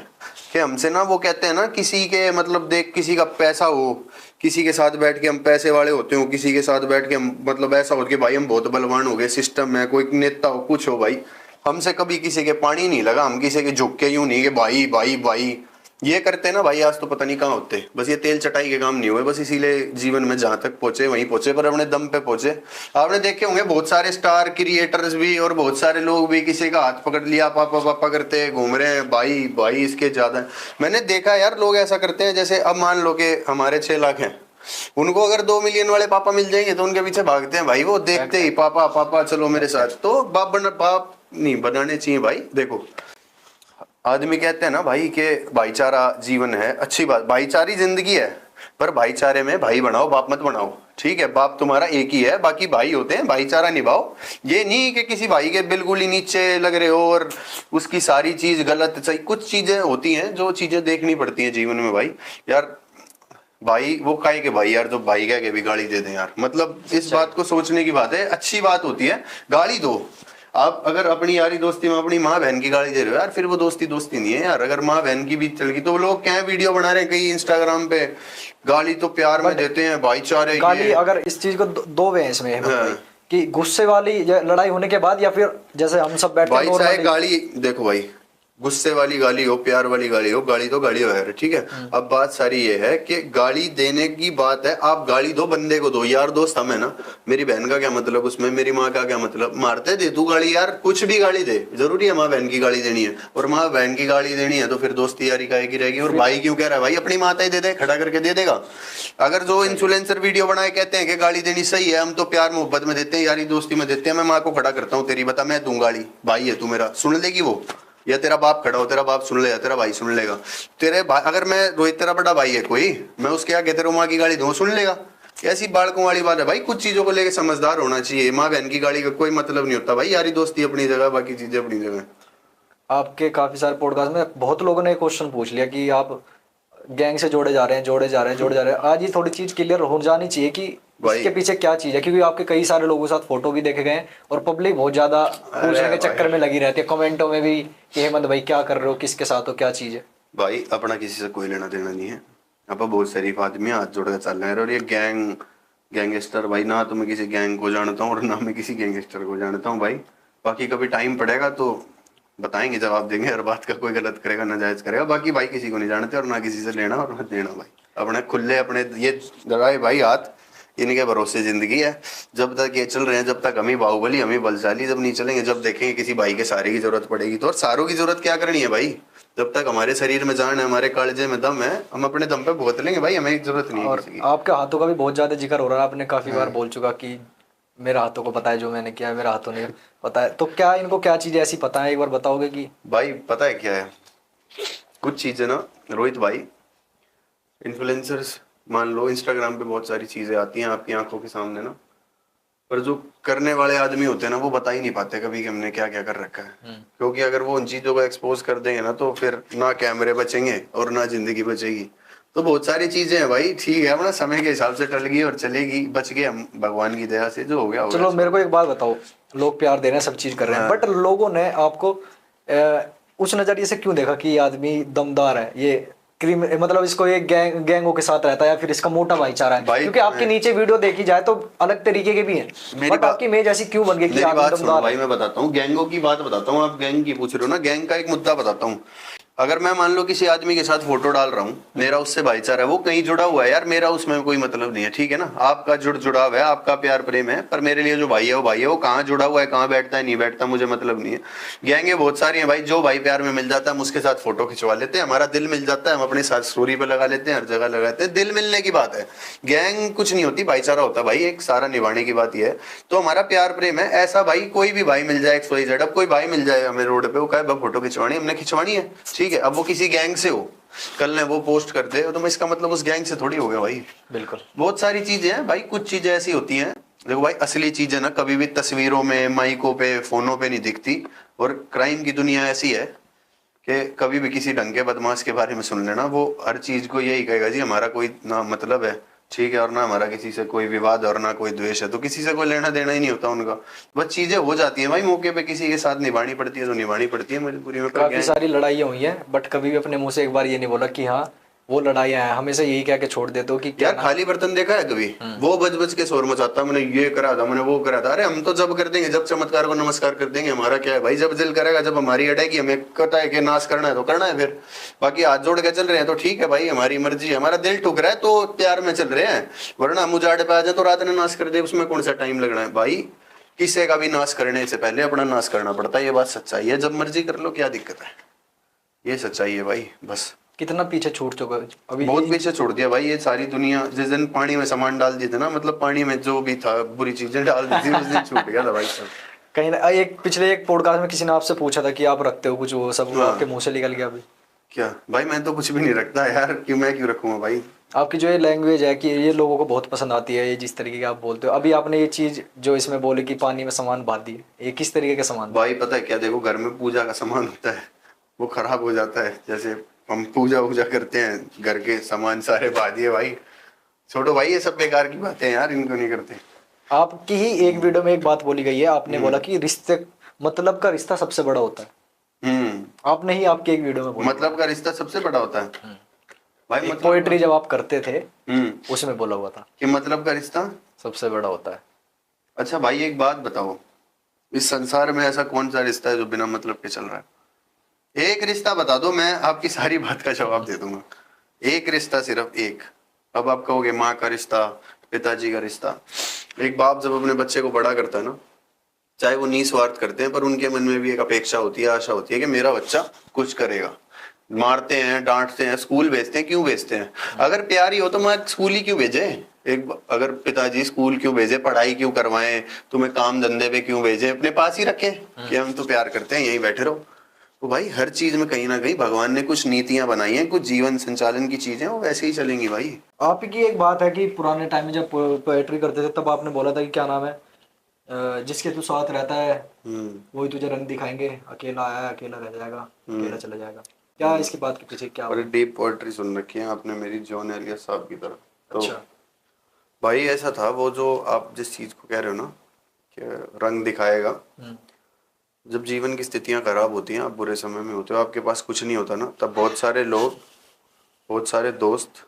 कि हमसे ना, वो कहते हैं ना, किसी के मतलब देख किसी का पैसा हो, किसी के साथ बैठ के हम पैसे वाले होते हो, किसी के साथ बैठ के हम मतलब ऐसा हो कि भाई हम बहुत बलवान हो गए, सिस्टम में कोई नेता हो, कुछ हो भाई, हमसे कभी किसी के पानी नहीं लगा, हम किसी के झुक के यूं नहीं कि भाई भाई भाई ये करते ना भाई, आज तो पता नहीं कहाँ होते। बस ये तेल चटाई के काम नहीं हुए, बस इसीलिए जीवन में जहां तक पहुंचे वहीं पहुंचे, पर अपने दम पे पहुंचे। आपने देखे होंगे बहुत सारे स्टार क्रिएटर्स भी और बहुत सारे लोग भी किसी का हाथ पकड़ लिया, पापा पापा करते घूम रहे हैं, भाई भाई इसके ज्यादा। मैंने देखा यार लोग ऐसा करते हैं, जैसे अब मान लो कि हमारे 6 लाख हैं, उनको अगर 2 मिलियन वाले पापा मिल जाएंगे तो उनके पीछे भागते हैं भाई, वो देखते ही पापा पापा चलो मेरे साथ। तो बाप नहीं बनाने चाहिए भाई। देखो आदमी कहते हैं ना भाई के भाईचारा जीवन है, अच्छी बात, भाईचारी जिंदगी है, पर भाईचारे में भाई बनाओ, बाप मत बनाओ, ठीक है। बाप तुम्हारा एक ही है, बाकी भाई होते हैं, भाईचारा निभाओ। ये नहीं कि किसी भाई के बिल्कुल ही नीचे लग रहे हो और उसकी सारी चीज गलत सही। कुछ चीजें होती हैं जो चीजें देखनी पड़ती हैं जीवन में भाई। यार भाई वो काहे के भाई यार, जो भाई कह के भी गाली दे दें यार, मतलब इस बात को सोचने की बात है। अच्छी बात होती है गाली दो, आप अगर अपनी यारी दोस्ती में अपनी माँ बहन की गाली दे रहे हो यार, फिर वो दोस्ती दोस्ती नहीं है यार। अगर माँ बहन की भी चल गई तो वो लोग क्या वीडियो बना रहे हैं कई इंस्टाग्राम पे, गाली तो प्यार में देते हैं, भाईचारे गाली अगर इस चीज को दो वे हैं इसमें है हाँ। कि गुस्से वाली लड़ाई होने के बाद, या फिर जैसे हम सब बैठे भाई चाहे गाली, देखो भाई गुस्से वाली गाली हो, प्यार वाली गाली हो, गाली तो गाली है, ठीक है। अब बात सारी ये है कि गाली देने की बात है, आप गाली दो बंदे को दो, यार दोस्त हम है ना, मेरी बहन का क्या मतलब उसमें, मेरी माँ का क्या मतलब, मारते दे तू गाली यार, कुछ भी गाली दे, जरूरी है माँ बहन की गाली देनी है, और माँ बहन की गाली देनी है तो फिर दोस्ती यारी काहे की रहेगी। और भाई क्यों कह रहा है भाई, अपनी माता ही दे दे, खड़ा करके दे देगा। अगर जो इन्फ्लुएंसर वीडियो बनाए कहते हैं कि गाली देनी सही है, हम तो प्यार मोहब्बत में देते हैं, यारी दोस्ती में देते हैं, मैं माँ को खड़ा करता हूँ तेरी, बता मैं दूं गाली, भाई है तू मेरा, सुन लेगी वो, या तेरा बाप खड़ा हो, तेरा बाप सुन लेगा, तेरा भाई सुन लेगा, तेरे भाई, अगर मैं रोहित तेरा बड़ा भाई है कोई, मैं उसके आगे तेरे माँ की गाली दूं सुन लेगा। ऐसी बालकों वाली बात है भाई, कुछ चीजों को लेके समझदार होना चाहिए। माँ बहन की गाली का कोई मतलब नहीं होता भाई, यारी दोस्ती अपनी जगह, बाकी चीजें अपनी जगह। आपके काफी सारे पॉडकास्ट में बहुत लोगों ने क्वेश्चन पूछ लिया कि आप गैंग से जोड़े जा रहे हैं, जोड़े जा रहे हैं, जोड़े जा रहे हैं। आज ये थोड़ी चीज क्लियर हो जानी चाहिए कि इसके पीछे क्या चीज है, क्योंकि आपके कई सारे लोगों के साथ फोटो भी देखे गए और पब्लिक बहुत ज्यादा पूछने के चक्कर में लगी रहती है, कमेंटों में भी कि हेमंत भाई क्या कर रहे हो, किसके साथ हो, क्या चीज है। भाई अपना किसी से कोई लेना देना नहीं है, आप बहुत शरीफ आदमी हाथ जोड़ कर चल रहे हैं। और ये गैंगस्टर भाई, ना तो मैं किसी गैंग को जानता हूँ और ना मैं किसी गैंगस्टर को जानता हूँ भाई। बाकी कभी टाइम पड़ेगा तो बताएंगे, जवाब देंगे, हर बात का कोई गलत करेगा नाजायज करेगा। बाकी भाई किसी को नहीं जानते और ना किसी से लेना और ना देना भाई, अपने खुले अपने ये लगाए भाई हाथ, इनके भरोसे जिंदगी है। जब तक ये चल रहे हैं, जब तक हम ही बाहुबली, हम ही बलशाली, जब नहीं चलेंगे, जब देखेंगे किसी भाई के सहारे की जरूरत पड़ेगी तो। और सारों की जरूरत क्या करनी है भाई, जब तक हमारे शरीर में जान है, हमारे कालजे में दम है, हम अपने दम पे भुगत लेंगे भाई, हमें जरूरत नहीं है और किसी की। आपके हाथों का भी बहुत ज्यादा जिक्र हो रहा है, आपने काफी बार बोल चुका कि मेरे हाथों को पता है जो मैंने किया है, मेरे हाथों ने पता है। तो क्या इनको क्या चीजें ऐसी पता है, एक बार बताओगे कि भाई पता है क्या है, कुछ चीजें ना रोहित भाई, इन्फ्लुएंसर्स मान लो, इंस्टाग्राम पे बहुत सारी चीजें आती हैं आपकी आंखों के सामने ना, पर जो करने वाले आदमी होते हैं ना वो बता ही नहीं पाते कभी कि हमने क्या क्या कर रखा है। क्योंकि अगर वो उन चीजों को एक्सपोज कर देंगे ना तो फिर ना कैमरे बचेंगे और ना जिंदगी बचेगी। तो बहुत सारी चीजें हैं भाई, ठीक है अपना समय के हिसाब से टल गई और चलेगी, बच गए हम भगवान की दया से, जो हो गया हो चलो गया। मेरे को एक बात बताओ, लोग प्यार दे रहे हैं, सब चीज कर रहे हैं, बट लोगों ने आपको उस नजरिए से क्यों देखा कि ये आदमी दमदार है, ये क्रीम, मतलब इसको ये गैंगों के साथ रहता है, या फिर इसका मोटा भाईचारा है? क्योंकि आपके नीचे वीडियो देखी जाए तो अलग तरीके के भी हैं, बट आपकी इमेज ऐसी क्यों बन गई कि मेरी आदमी बात सुनो दमदार भाई, है? मैं बताता हूँ गैंगों की बात बताता हूँ, आप गैंग की पूछ रहे हो ना, गैंग का एक मुद्दा बताता हूँ। अगर मैं मान लो किसी आदमी के साथ फोटो डाल रहा हूँ, मेरा उससे भाईचारा है, वो कहीं जुड़ा हुआ है यार, मेरा उसमें कोई मतलब नहीं है, ठीक है ना। आपका जुड़ाव है, आपका प्यार प्रेम है, पर मेरे लिए जो भाई है वो भाई है, वो कहाँ जुड़ा हुआ है, कहाँ बैठता है नहीं बैठता, मुझे मतलब नहीं है। गैंगे बहुत सारी हैं भाई, जो भाई प्यार में मिल जाता है हम उसके साथ फोटो खिंचवा लेते हैं, हमारा दिल मिल जाता है हम अपने साथ स्टोरी पे लगा लेते हैं, हर जगह लगाते हैं, दिल मिलने की बात है। गैंग कुछ नहीं होती, भाईचारा होता है भाई, एक सारा निभाने की बात यह है। तो हमारा प्यार प्रेम है ऐसा भाई, कोई भी भाई मिल जाए XYZ, अब कोई भाई मिल जाए हमें रोड पे, वो कहे फोटो खिंचवानी, हमने खिंचवानी है, ठीक है। अब वो किसी गैंग से हो, कल ने वो पोस्ट कर दे तो मैं इसका मतलब उस गैंग से थोड़ी हो गया भाई। बिल्कुल, बहुत सारी चीजें हैं भाई, कुछ चीजें ऐसी होती हैं, देखो भाई असली चीजें ना कभी भी तस्वीरों में, माइकों पे, फोनों पे नहीं दिखती। और क्राइम की दुनिया ऐसी है कि कभी भी किसी ढंग के बदमाश के बारे में सुन लेना, वो हर चीज को यही कहेगा जी हमारा कोई ना मतलब है, ठीक है, और ना हमारा किसी से कोई विवाद और ना कोई द्वेष है, तो किसी से कोई लेना देना ही नहीं होता उनका। बस चीजें हो जाती है भाई, मौके पे किसी के साथ निभानी पड़ती है तो निभानी पड़ती है मजबूरी में, पर क्या काफी है। सारी लड़ाइयाँ हुई हैं, बट कभी भी अपने मुंह से एक बार ये नहीं बोला कि हाँ वो लड़ाइयाँ हैं, हमेशा यही कह के छोड़ देते हो कि क्या यार ना। खाली बर्तन देखा है कभी? वो बज बज के शोर मचाता, मैंने ये करा था, मैंने वो करा था। अरे हम तो जब कर देंगे, जब चमत्कार को नमस्कार कर देंगे, हमारा क्या है भाई? जब दिल करेगा, जब हमारी अड़ेगी, हमें पता है कि नाश करना है तो करना है फिर। बाकी हाथ जोड़ के चल रहे हैं तो ठीक है भाई, हमारी मर्जी है, हमारा दिल ठुक रहा है तो प्यार में चल रहे हैं, वरना हम उजाड़े पे आ जाए तो रात ने नाश कर दे, उसमें कौन सा टाइम लगना है भाई? किसी का भी नाश करने से पहले अपना नाश करना पड़ता है, ये बात सच्चाई है। जब मर्जी कर लो, क्या दिक्कत है? ये सच्चाई है भाई, बस। कितना पीछे छूट चुका है अभी। बहुत पीछे छोड़ दिया भाई, ये सारी दुनिया जिस दिन पानी में सामान डाल दिए थे ना, मतलब पानी में जो भी था बुरी चीजें डाल दी थी, उस दिन छूट गया था भाई सब। कहीं ना एक पिछले एक पॉडकास्ट में किसी ने आपसे पूछा था कि आप रखते हो कुछ, वो सब वो हाँ। आपके मुंह से निकल गया अभी। क्या भाई, मैं तो कुछ भी नहीं रखता यार, क्यों मैं क्यों रखूंगा भाई? आपकी जो ये लैंग्वेज है कि ये लोगों को बहुत पसंद आती है, ये जिस तरीके की आप बोलते हो। अभी आपने ये चीज जो इसमें बोली कि पानी में सामान बांध दिए, ये किस तरीके का सामान? भाई पता है क्या, देखो घर में पूजा का सामान होता है, वो खराब हो जाता है। जैसे हम पूजा वूजा करते हैं, घर के सामान सारे बहा दिए भाई। छोटो भाई, ये सब बेकार की बातें हैं यार, इनको नहीं करते। आपकी ही एक वीडियो में एक बात बोली गई है, आपने बोला कि रिश्ते मतलब का रिश्ता सबसे बड़ा होता है। आपने ही आपकी एक वीडियो में बोला मतलब का रिश्ता सबसे बड़ा होता है भाई। एक मतलब पोएट्री जब आप करते थे हम्म उसमें बोला हुआ था कि मतलब का रिश्ता सबसे बड़ा होता है। अच्छा भाई, एक बात बताओ, इस संसार में ऐसा कौन सा रिश्ता है जो बिना मतलब के चल रहा है? एक रिश्ता बता दो, मैं आपकी सारी बात का जवाब दे दूंगा। एक रिश्ता, सिर्फ एक। अब आप कहोगे माँ का रिश्ता, पिताजी का रिश्ता। एक बाप जब अपने बच्चे को बड़ा करता है ना, चाहे वो निस्वार्थ करते हैं, पर उनके मन में भी एक अपेक्षा होती है, आशा होती है कि मेरा बच्चा कुछ करेगा। मारते हैं, डांटते हैं, स्कूल भेजते हैं, क्यों भेजते हैं? अगर प्यार ही हो तो मैं स्कूल ही क्यों भेजे? अगर पिताजी स्कूल क्यों भेजे, पढ़ाई क्यों करवाएं, तुम्हें काम धंधे पे क्यों भेजे, अपने पास ही रखें कि हम तो प्यार करते हैं, यहीं बैठे रहो। तो भाई हर चीज में कहीं ना कहीं भगवान ने कुछ नीतियां बनाई हैं, कुछ जीवन संचालन की चीजें, वो वैसे ही चलेंगी भाई। आपकी एक बात है कि पुराने टाइम में जब पोएट्री करते थे तब आपने बोला था कि क्या नाम है, जिसके तू साथ रहता है वही तुझे रंग दिखाएंगे, अकेला आया अकेला रह जाएगा, अकेला चला जाएगा। क्या इसकी बात के पीछे क्या बड़ी डीप पोएट्री सुन रखी है आपने मेरी, जॉन एलियट साहब की तरह। तो अच्छा। भाई ऐसा था, वो जो आप जिस चीज को कह रहे हो ना कि रंग दिखाएगा, जब जीवन की स्थितियां खराब होती हैं, आप बुरे समय में होते हो, आपके पास कुछ नहीं होता ना, तब बहुत सारे लोग, बहुत सारे दोस्त,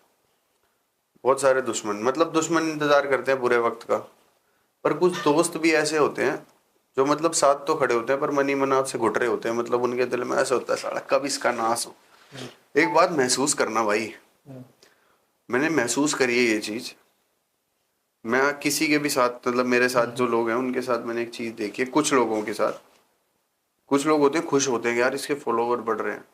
बहुत सारे दुश्मन, मतलब दुश्मन इंतजार करते हैं बुरे वक्त का। पर कुछ दोस्त भी ऐसे होते हैं जो मतलब साथ तो खड़े होते हैं पर मनी मन आपसे घुट रहे होते हैं, मतलब उनके दिल में ऐसा होता है साला कब इसका नाश हो। एक बात महसूस करना भाई, मैंने महसूस करी है ये चीज। मैं किसी के भी साथ, मतलब मेरे साथ जो लोग हैं उनके साथ मैंने एक चीज देखी है, कुछ लोगों के साथ, कुछ लोग होते हैं खुश होते हैं कि यार इसके फॉलोवर बढ़ रहे हैं,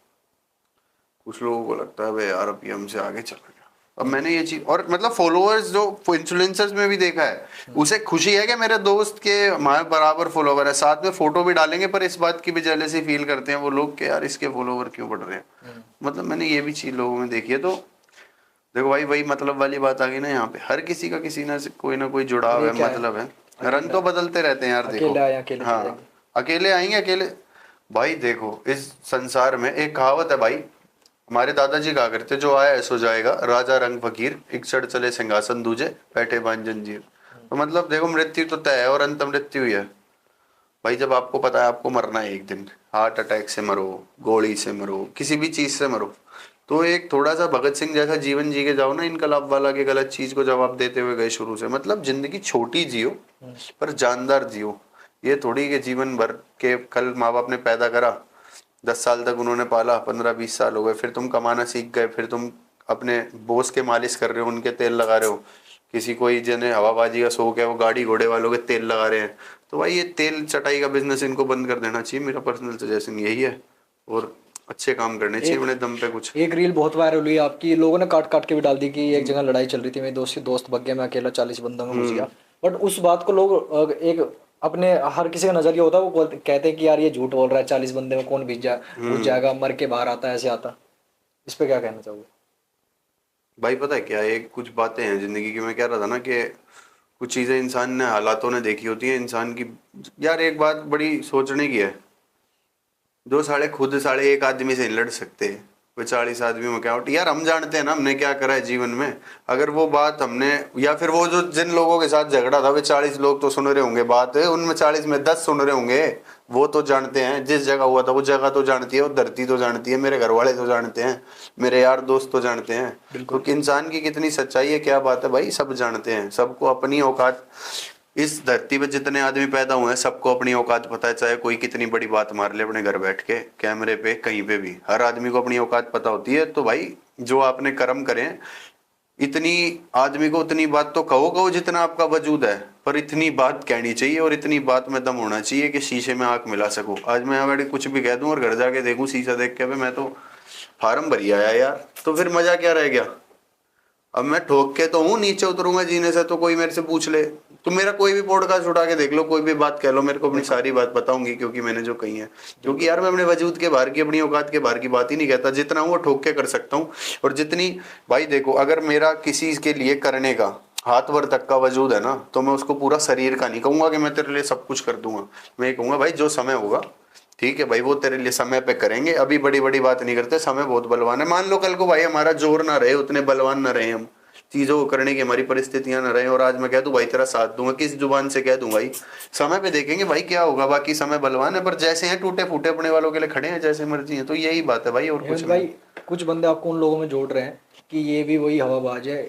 कुछ लोगों को लगता है भाई यार अब ये हमसे आगे चल गया। अब मैंने ये चीज, और मतलब फॉलोअर्स जो इन्फ्लुएंसर्स में भी देखा है, उसे खुशी है कि मेरे दोस्त के हमारे बराबर फॉलोवर है, साथ में फोटो भी डालेंगे, पर इस बात की भी जेलसी फील करते हैं वो लोग कि यार इसके फॉलोवर क्यों बढ़ रहे हैं। मतलब मैंने ये भी चीज लोगों में देखी है। तो देखो भाई, वही मतलब वाली बात आ गई ना, यहाँ पे हर किसी का किसी ना कोई जुड़ाव है, मतलब है। रंग तो बदलते रहते हैं यार, देखो। अकेले आए अकेले चले हाँ, जाएंगे। अकेले आएंगे अकेले। भाई देखो इस संसार में एक कहावत है भाई, हमारे दादाजी कहा करते, जो आया सो जाएगा, राजा रंग फकीर, इकसठ चले सिंहासन दूजे, बैठे बांध जंजीर। तो मतलब देखो मृत्यु तो तय है और अंत मृत्यु ही है भाई। जब आपको पता है आपको मरना है एक दिन, हार्ट अटैक से मरो, गोली से मरो, किसी भी चीज से मरो, तो एक थोड़ा सा भगत सिंह जैसा जीवन जी के जाओ ना, इनकलाब वाला के गलत चीज को जवाब देते हुए गए शुरू से। मतलब जिंदगी छोटी जियो पर जानदार जियो। ये थोड़ी के जीवन भर के, कल माँ बाप ने पैदा करा, 10 साल तक उन्होंने पाला, 15-20 साल हो गए, फिर तुम कमाना सीख गए, फिर तुम अपने बॉस के मालिश कर रहे हो, उनके तेल लगा रहे हो। किसी कोई जिन्हें हवाबाजी का शौक है वो गाड़ी घोड़े वालों के तेल लगा रहे हैं। तो भाई ये तेल चटाई का बिजनेस इनको बंद कर देना चाहिए, मेरा पर्सनल सजेशन यही है। और अच्छे काम करने चाहिए अपने दम पे कुछ। एक रील बहुत वायरल हुई आपकी, लोगों ने काट काट के भी डाल दी कि एक जगह लड़ाई चल रही थी, मेरे दोस्त की दोस्त भग गया, मैं अकेला 40 बंदों में घुस गया। बट उस बात को लोग एक अपने हर किसी का नजरिया होता है, वो कहते हैं कि यार ये झूठ बोल रहा है, 40 बंदे में कौन घुस जाएगा, मर के बाहर आता है, ऐसे आता। इस पे क्या कहना चाहोगे? भाई पता है क्या, एक कुछ बातें हैं जिंदगी की, मैं कह रहा था ना कि कुछ चीजें इंसान ने हालातों ने देखी होती है इंसान की। यार एक बात बड़ी सोचने की है, जो साढ़े खुद साढ़े एक आदमी से नहीं लड़ सकते, वो 40 आदमी में क्या आउट। यार हम जानते हैं ना हमने क्या करा है जीवन में। अगर वो बात हमने, या फिर वो जो जिन लोगों के साथ झगड़ा था वे 40 लोग तो सुन रहे होंगे बात, उनमें 40 में 10 सुन रहे होंगे, वो तो जानते हैं। जिस जगह हुआ था वो जगह तो जानती है, वो धरती तो जानती है, मेरे घर वाले तो जानते हैं, मेरे यार दोस्त तो जानते हैं। तो इंसान की कितनी सच्चाई है, क्या बात है भाई, सब जानते हैं। सबको अपनी औकात, इस धरती पे जितने आदमी पैदा हुए हैं सबको अपनी औकात पता है। चाहे कोई कितनी बड़ी बात मार ले अपने घर बैठ के कैमरे पे कहीं पे भी, हर आदमी को अपनी औकात पता होती है। तो भाई जो आपने कर्म करें, इतनी आदमी को उतनी बात तो कहो जितना आपका वजूद है, पर इतनी बात कहनी चाहिए और इतनी बात में दम होना चाहिए कि शीशे में आंख मिला सको। आज मैं यहाँ बैठे कुछ भी कह दूं और घर जाके देखूं शीशा देख के मैं तो फार्म भरी आया यार, तो फिर मजा क्या रह गया। अब मैं ठोक के तो हूँ, नीचे उतरूंगा जीने से तो कोई मेरे से पूछ ले, तो मेरा कोई भी पॉडकास्ट उठा के देख लो, कोई भी बात कह लो, मेरे को अपनी सारी बात बताऊंगी क्योंकि मैंने जो कही है। क्योंकि यार मैं अपने वजूद के बाहर की, अपनी औकात के बाहर की बात ही नहीं कहता। जितना हूँ वो ठोक के कर सकता हूँ। और जितनी, भाई देखो, अगर मेरा किसी के लिए करने का हाथ भर तक का वजूद है ना, तो मैं उसको पूरा शरीर का नहीं कहूंगा कि मैं तेरे लिए सब कुछ कर दूंगा। मैं ये कहूंगा भाई जो समय होगा ठीक है भाई, वो तेरे लिए समय पे करेंगे। अभी बड़ी बड़ी बात नहीं करते, समय बहुत बलवान है। मान लो कल को भाई हमारा जोर ना रहे, उतने बलवान ना रहे, हम चीजों को करने की हमारी परिस्थितियां ना रहे, और आज मैं कह दूं भाई तेरा साथ दूंगा, किस जुबान से कह दूं भाई, समय पे देखेंगे भाई क्या होगा। बाकी समय बलवान है, पर जैसे हैं टूटे फूटे अपने वालों के लिए खड़े हैं, जैसे मर्जी है। तो यही बात है भाई, और कुछ भाई कुछ बंदे आपको उन लोगों में जोड़ रहे हैं कि ये भी वही हवाबाज है,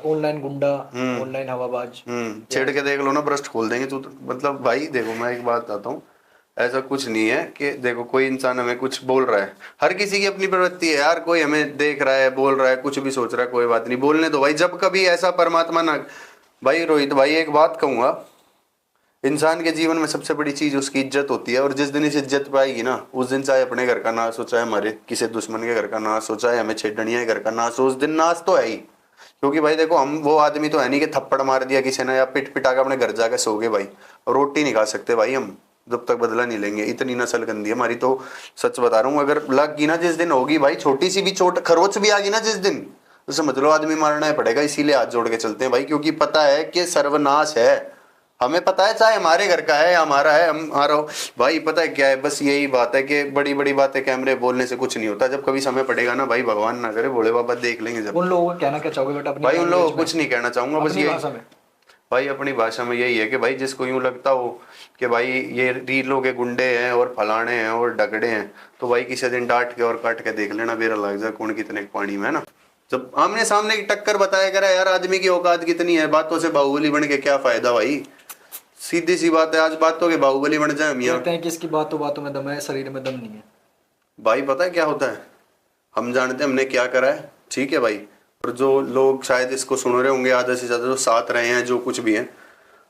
ऑनलाइन गुंडा, ऑनलाइन हवाबाज। छेड़ के देख लो ना, ब्रस्ट खोल देंगे। तो मतलब भाई देखो, मैं एक बात बताता हूँ, ऐसा कुछ नहीं है कि देखो कोई इंसान हमें कुछ बोल रहा है, हर किसी की अपनी प्रवृत्ति है यार। कोई हमें देख रहा है, बोल रहा है, कुछ भी सोच रहा है, कोई बात नहीं, बोलने दो भाई। जब कभी ऐसा परमात्मा ना, भाई रोहित भाई एक बात कहूंगा, इंसान के जीवन में सबसे बड़ी चीज उसकी इज्जत होती है। और जिस दिन इस इज्जत पाएगी ना, उस दिन चाहे अपने घर का नाश हो, चाहे हमारे किसी दुश्मन के घर का नाश हो, चाहे हमें छेड़निया के घर का नाश हो, उस दिन नाश तो है ही। क्योंकि भाई देखो, हम वो आदमी तो है नहीं कि थप्पड़ मार दिया किसी ने या पिट पिटा के अपने घर जाके सो गए भाई, और रोटी नहीं खा सकते भाई हम जब तक बदला नहीं लेंगे। इतनी नस्ल गंदी है हमारी, तो सच बता रहा हूँ। अगर लग गई ना जिस दिन, होगी भाई, छोटी सी भी चोट, खरोच भी आ गई ना जिस दिन, तो समझ लो आदमी मारना ही पड़ेगा। इसीलिए हाथ जोड़ के चलते हैं भाई, क्योंकि पता है कि सर्वनाश है। हमें पता है, चाहे हमारे घर का है या हमारा है, हम आ रहा हो भाई। पता है क्या है, बस यही बात है कि बड़ी बड़ी बातें कैमरे बोलने से कुछ नहीं होता। जब कभी समय पड़ेगा ना भाई, भगवान ना करे, भोले बाबा देख लेंगे जब। उन लोगों को कहना क्या चाहोगे बेटा? भाई उन लोगों को कुछ नहीं कहना चाहूंगा, बस ये भाई अपनी भाषा में यही है कि भाई जिसको यूं लगता हो कि भाई ये रीलों के गुंडे हैं और फलाने हैं और डगड़े हैं, तो भाई किसी दिन डांट के और काट के देख लेना, बेरा लग जाए कौन कितने पानी में है ना। जब आमने सामने की टक्कर बताया करा यार, आदमी की औकात कितनी है। बातों से बाहुबली बन के क्या फायदा भाई, सीधी सी बात है। आज बातों के बाहुबली बन जाए मियां। कहते हैं कि इसकी बातों में दम है, शरीर में दम नहीं है। भाई पता है क्या होता है, हम जानते हैं हमने क्या करा है, ठीक है भाई। और जो लोग शायद इसको सुन रहे होंगे, आधे से ज्यादा जो साथ रहे हैं, जो कुछ भी है।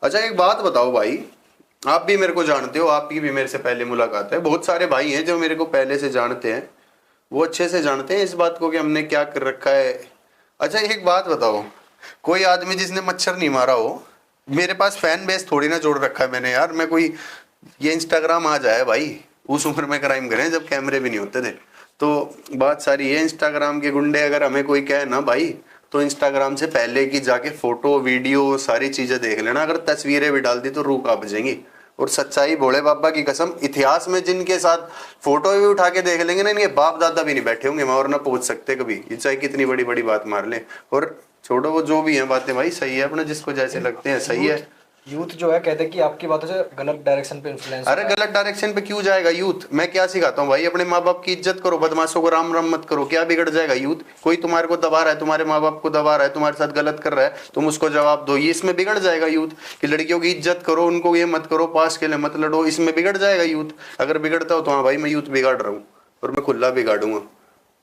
अच्छा एक बात बताओ भाई, आप भी मेरे को जानते हो, आपकी भी मेरे से पहले मुलाकात है। बहुत सारे भाई हैं जो मेरे को पहले से जानते हैं, वो अच्छे से जानते हैं इस बात को कि हमने क्या कर रखा है। अच्छा एक बात बताओ, कोई आदमी जिसने मच्छर नहीं मारा हो, मेरे पास फैन बेस थोड़ी ना जोड़ रखा है मैंने यार। मैं कोई ये इंस्टाग्राम आ जाए भाई, उस उम्र में क्राइम करें जब कैमरे भी नहीं होते थे। तो बात सारी है, इंस्टाग्राम के गुंडे अगर हमें कोई कहे ना भाई, तो इंस्टाग्राम से पहले की जाके फोटो वीडियो सारी चीजें देख लेना। अगर तस्वीरें भी डाल दी तो रूह कांप जाएंगी। और सच्चाई भोले बाबा की कसम, इतिहास में जिनके साथ फोटो भी उठा के देख लेंगे ना, इनके बाप दादा भी नहीं बैठे होंगे वहां और ना पहुंच सकते कभी, ये चाहे कितनी बड़ी बड़ी बात मार ले। और छोड़ो वो जो भी है बातें भाई, सही है अपने जिसको जैसे लगते हैं सही है। यूथ जो है कहते हैं कि आपकी बातों से गलत डायरेक्शन पे इन्फ्लुएंस। अरे गलत डायरेक्शन पे क्यों जाएगा यूथ? मैं क्या सिखाता हूँ भाई, अपने माँ बाप की इज्जत करो, बदमाशों को राम राम मत करो। क्या बिगड़ जाएगा यूथ? कोई तुम्हारे को दबा रहा है, तुम्हारे माँ बाप को दबा रहा है, तुम्हारे साथ गलत कर रहा है, तुम उसको जवाब दो, ये इसमें बिगड़ जाएगा यूथ। कि लड़कियों की इज्जत करो, उनको ये मत करो, पास के लिए मत लड़ो, इसमें बिगड़ जाएगा यूथ। अगर बिगड़ता हो तो हाँ भाई मैं यूथ बिगाड़ रहा हूँ, और मैं खुला बिगाड़ूंगा।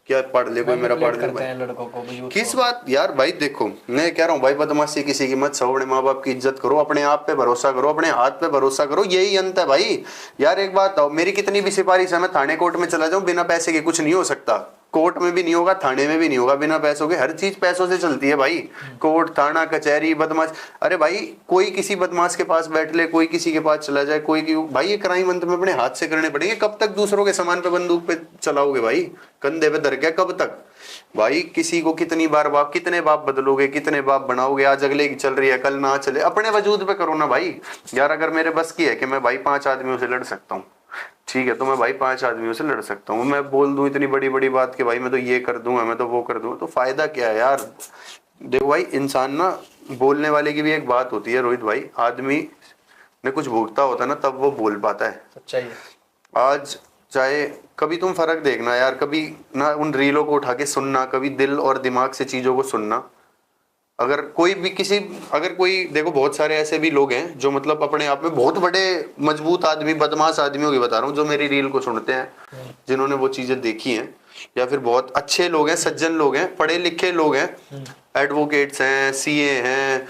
क्या पढ़ ले कोई मेरा पढ़ ले लड़कों को किस बात यार। भाई देखो मैं कह रहा हूँ भाई, बदमाशी किसी की मत, सब अपने माँ बाप की इज्जत करो, अपने आप पे भरोसा करो, अपने हाथ पे भरोसा करो, यही अंत है भाई। यार एक बात बताओ, मेरी कितनी भी सिफारिश है, मैं थाने कोर्ट में चला जाऊं, बिना पैसे के कुछ नहीं हो सकता। कोर्ट में भी नहीं होगा, थाने में भी नहीं होगा बिना पैसों के। हर चीज पैसों से चलती है भाई, कोर्ट थाना कचहरी बदमाश। अरे भाई कोई किसी बदमाश के पास बैठ ले, कोई किसी के पास चला जाए, कोई भाई ये क्राइम अंत में अपने हाथ से करने पड़ेंगे। कब तक दूसरों के सामान पे बंदूक पे चलाओगे भाई, कंधे पे धर के कब तक भाई? किसी को कितनी बार बाप, कितने बाप बदलोगे, कितने बाप बनाओगे? आज अगले की चल रही है, कल ना चले, अपने वजूद पे करो ना भाई। यार अगर मेरे बस की है कि मैं भाई 5 आदमियों से लड़ सकता हूँ, ठीक है, तो मैं भाई 5 आदमियों से लड़ सकता हूँ। मैं बोल दूं इतनी बड़ी बड़ी बात कि भाई मैं तो ये कर दूंगा, मैं तो वो कर दूंगा, तो फायदा क्या है यार। देखो भाई, इंसान ना, बोलने वाले की भी एक बात होती है रोहित भाई, आदमी ने कुछ भोगता होता है ना तब वो बोल पाता है। सच्चाई है। आज चाहे कभी तुम फर्क देखना यार, कभी ना उन रीलों को उठा के सुनना, कभी दिल और दिमाग से चीजों को सुनना। अगर कोई भी किसी, अगर कोई देखो, बहुत सारे ऐसे भी लोग हैं जो मतलब अपने आप में बहुत बड़े मजबूत आदमी, बदमाश आदमियों की बता रहा हूँ, जो मेरी रील को सुनते हैं, जिन्होंने वो चीजें देखी हैं, या फिर बहुत अच्छे लोग हैं, सज्जन लोग हैं, पढ़े लिखे लोग हैं, एडवोकेट्स हैं, सीए हैं।